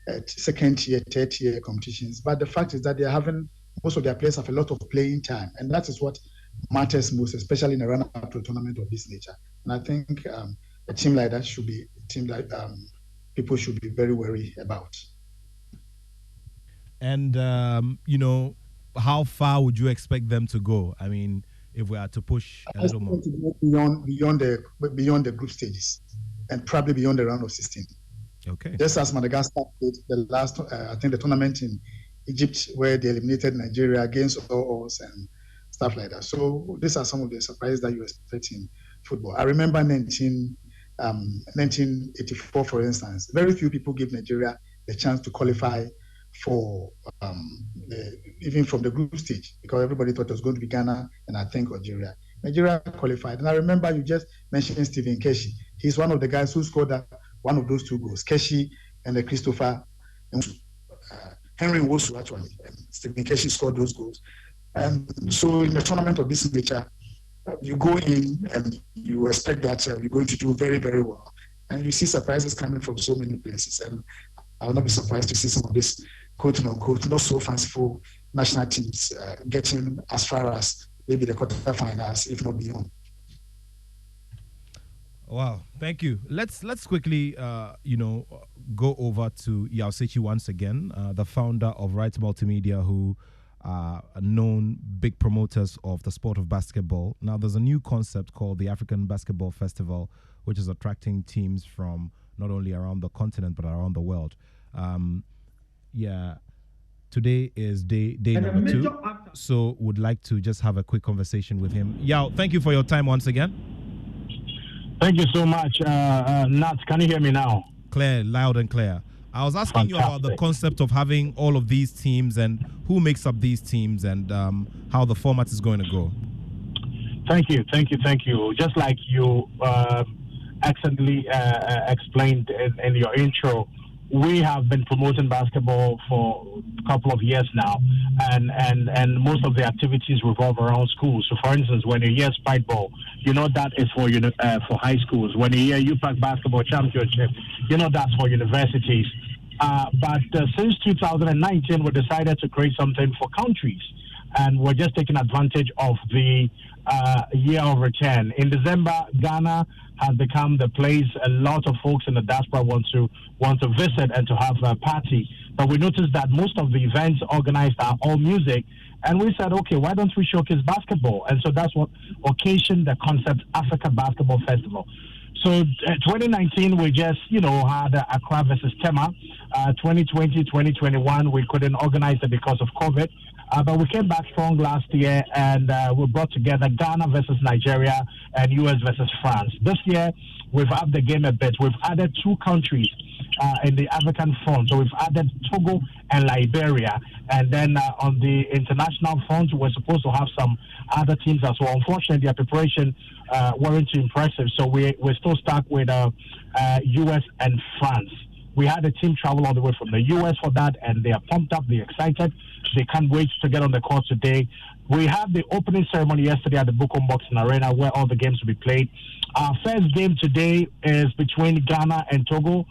in second tier, third tier competitions. But the fact is that they're having most of their players have a lot of playing time, and that is what matters most, especially in a run-up to a tournament of this nature. And I think a team like that should be a team that people should be very wary about. And how far would you expect them to go? I mean, if we are to push a little more beyond the group stages, and probably beyond the round of 16. Okay. Just as Madagascar played the last, I think the tournament in Egypt, where they eliminated Nigeria against all odds and stuff like that. So these are some of the surprises that you expect in football. I remember 1984, for instance. Very few people gave Nigeria the chance to qualify for even from the group stage, because everybody thought it was going to be Ghana and I think Algeria. Nigeria qualified. And I remember you just mentioned Stephen Keshi. He's one of the guys who scored one of those two goals. Keshi and Christopher Henry Nwosu, actually. And Stephen Keshi scored those goals. And so in a tournament of this nature, you go in and you expect that you're going to do very, very well. And you see surprises coming from so many places. And I will not be surprised to see some of these quote-unquote not so fanciful national teams getting as far as maybe the quarterfinals, if not beyond. Wow, thank you. Let's quickly, go over to Yaosechi once again, the founder of Right Multimedia, who are known big promoters of the sport of basketball. Now, there's a new concept called the African Basketball Festival, which is attracting teams from not only around the continent but around the world. Today is day number 2, so would like to just have a quick conversation with him. Yao, thank you for your time once again. Thank you so much. Nat, can you hear me now? Clear, loud and clear. I was asking you about the concept of having all of these teams and who makes up these teams and how the format is going to go. Thank you. Just like you excellently explained in your intro, we have been promoting basketball for a couple of years now, and most of the activities revolve around schools. So, for instance, when you hear Spike Ball, that is for high schools. When you hear UPAC Basketball Championship, that's for universities. But since 2019, we decided to create something for countries, and we're just taking advantage of the year of return. In December, Ghana has become the place a lot of folks in the diaspora want to visit and to have a party. But we noticed that most of the events organized are all music, and we said, okay, why don't we showcase basketball? And so that's what occasioned the concept Africa Basketball Festival. So 2019, we just, had Accra versus Tema. 2020, 2021, we couldn't organize it because of COVID. But we came back strong last year, and we brought together Ghana versus Nigeria and US versus France. This year, we've upped the game a bit. We've added 2 countries in the African front. So we've added Togo and Liberia. And then on the international front, we're supposed to have some other teams as well. Unfortunately, their preparation weren't too impressive. So we're still stuck with US and France. We had a team travel all the way from the US for that, and they are pumped up, they're excited. They can't wait to get on the court today. We had the opening ceremony yesterday at the Bukom Boxing Arena where all the games will be played. Our first game today is between Ghana and Togo,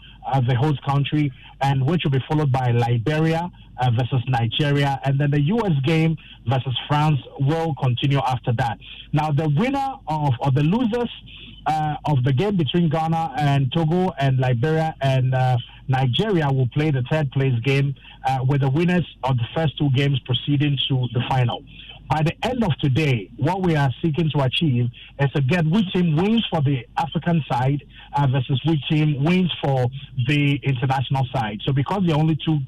the host country, and which will be followed by Liberia versus Nigeria. And then the US game versus France will continue after that. Now, the winner or the losers of the game between Ghana and Togo and Liberia and Nigeria will play the third place game with the winners of the first 2 games proceeding to the final. By the end of today, what we are seeking to achieve is to get which team wins for the African side versus which team wins for the international side. So because there are only two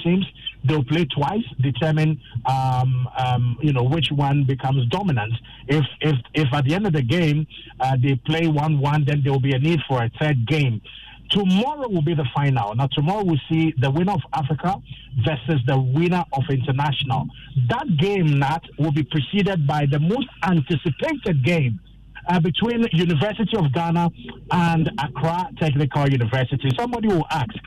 teams, they'll play twice, determine which one becomes dominant. If at the end of the game they play 1-1, then there will be a need for a third game. Tomorrow will be the final. Now, tomorrow we'll see the winner of Africa versus the winner of international. That game, Nat, will be preceded by the most anticipated game between University of Ghana and Accra Technical University. Somebody will ask,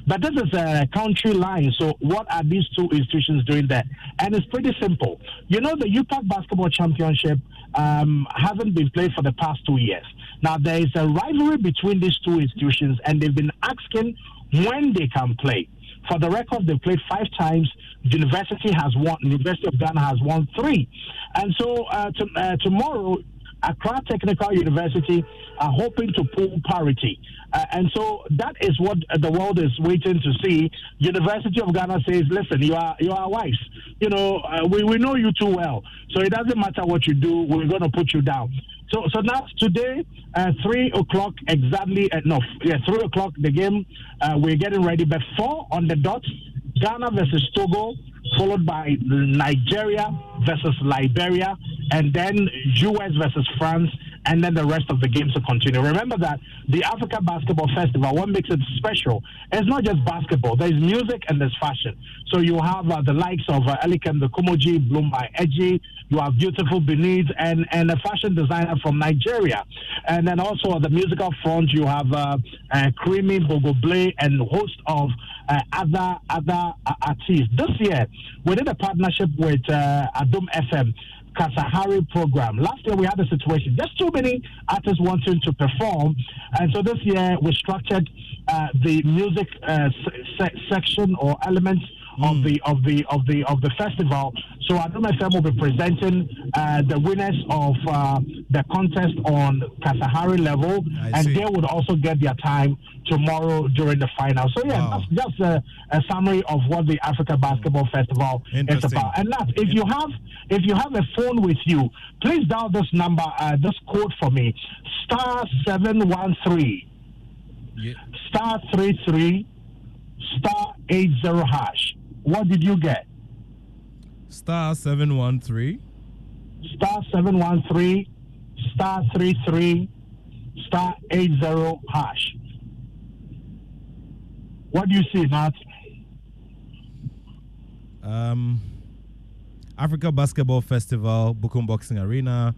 but this is a country line, so what are these 2 institutions doing there? And it's pretty simple. You know, the UPAC Basketball Championship hasn't been played for the past 2 years. Now, there is a rivalry between these 2 institutions, and they've been asking when they can play. For the record, they've played 5 times. University of Ghana has won 3. And so tomorrow, Accra Technical University are hoping to pull parity. And so that is what the world is waiting to see. University of Ghana says, listen, you are wise. You know, we know you too well. So it doesn't matter what you do. We're going to put you down. So now today, 3 o'clock exactly. 3 o'clock the game. We're getting ready. But 4 on the dot, Ghana versus Togo, followed by Nigeria versus Liberia, and then US versus France, and then the rest of the games to continue. Remember that the Africa Basketball Festival, what makes it special, it's not just basketball. There's music and there's fashion. So you have the likes of Elikem the Kumoji, Bloom by Edgy. You have beautiful Beneath and a fashion designer from Nigeria. And then also on the musical front, you have Creamy, Bogoble, and a host of other artists. This year, we did a partnership with Adum FM, Kasahari program. Last year we had a situation, just too many artists wanting to perform, and so this year we structured the music section or elements of the festival. So Adom FM will be presenting the winners of the contest on Kasahari level, and they would also get their time tomorrow during the final. So yeah, that's just a summary of what the Africa Basketball Festival is about. And that, if you have a phone with you, please dial this number, this code for me, *713 *33 *80#. What did you get? *713 *713 *33 *80#. What do you see, Nat? Africa Basketball Festival, Bukom Boxing Arena.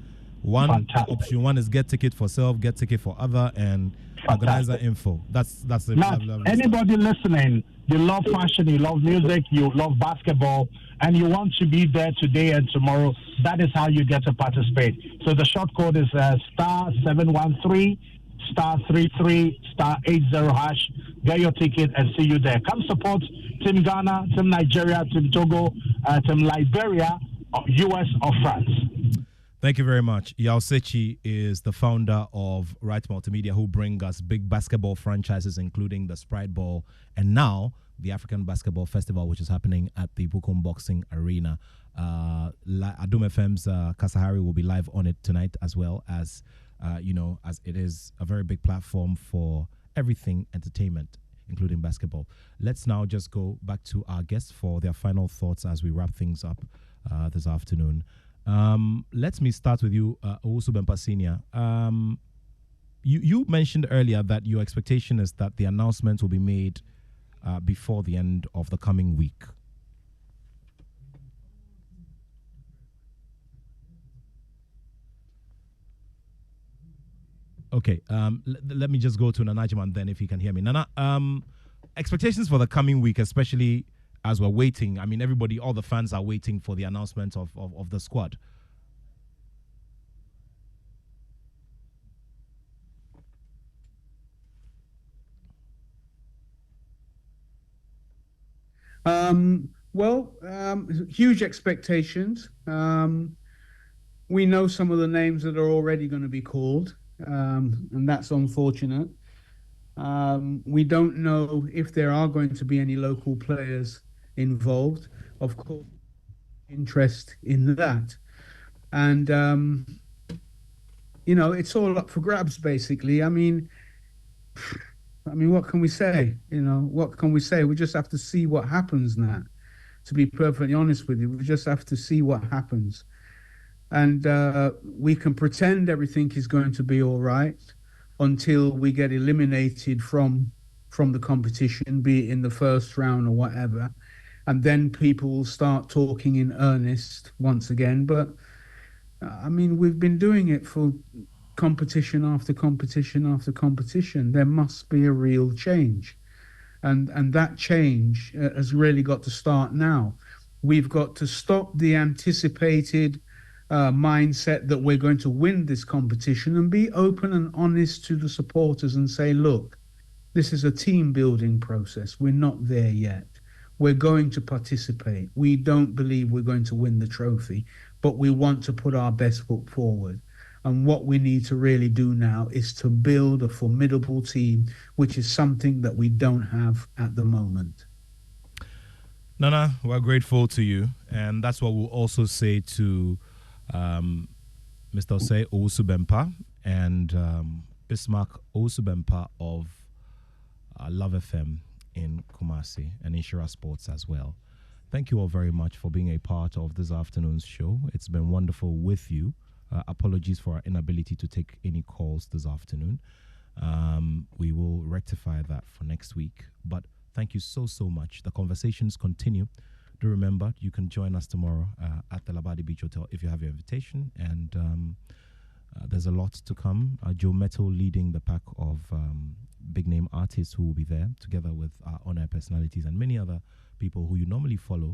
Option 1 is get ticket for self, get ticket for other, and organizer info. That's it. Now, anybody listening, you love fashion, you love music, you love basketball, and you want to be there today and tomorrow, that is how you get to participate. So the short code is *713 *33 *80#. Get your ticket and see you there. Come support Team Ghana, Team Nigeria, Team Togo, Team Liberia, US or France. Thank you very much. Yao Sechi is the founder of Right Multimedia, who bring us big basketball franchises, including the Sprite Ball and now the African Basketball Festival, which is happening at the Bukom Boxing Arena. Adum FM's Kasahari will be live on it tonight, as well as, as it is a very big platform for everything entertainment including basketball. Let's now just go back to our guests for their final thoughts as we wrap things up this afternoon. Let me start with you, Owusu Bempah Senior. You mentioned earlier that your expectation is that the announcement will be made before the end of the coming week. Okay, let me just go to Nana Jiman then, if he can hear me. Nana, expectations for the coming week, especially as we're waiting. I mean, everybody, all the fans are waiting for the announcement of the squad. Huge expectations. We know some of the names that are already going to be called, and that's unfortunate. We don't know if there are going to be any local players involved. Of course, interest in that. And, it's all up for grabs, basically. I mean, what can we say? What can we say? We just have to see what happens now. To be perfectly honest with you, we just have to see what happens. And we can pretend everything is going to be all right until we get eliminated from the competition, be it in the first round or whatever. And then people will start talking in earnest once again. But, we've been doing it for competition after competition after competition. There must be a real change. And that change has really got to start now. We've got to stop the anticipated mindset that we're going to win this competition and be open and honest to the supporters and say, look, this is a team building process. We're not there yet. We're going to participate. We don't believe we're going to win the trophy, but we want to put our best foot forward. And what we need to really do now is to build a formidable team, which is something that we don't have at the moment. Nana, we're grateful to you. And that's what we'll also say to Mr. Osei Owusu Bempah and Bismarck Owusu Bempah of Love FM in Kumasi and Inshira Sports as well. Thank you all very much for being a part of this afternoon's show. It's been wonderful with you. Apologies for our inability to take any calls this afternoon. We will rectify that for next week. But thank you so much. The conversations continue. Do remember, you can join us tomorrow at the Labadi Beach Hotel if you have your invitation. And there's a lot to come. Joe Metal leading the pack of big-name artists who will be there, together with our on-air personalities and many other people who you normally follow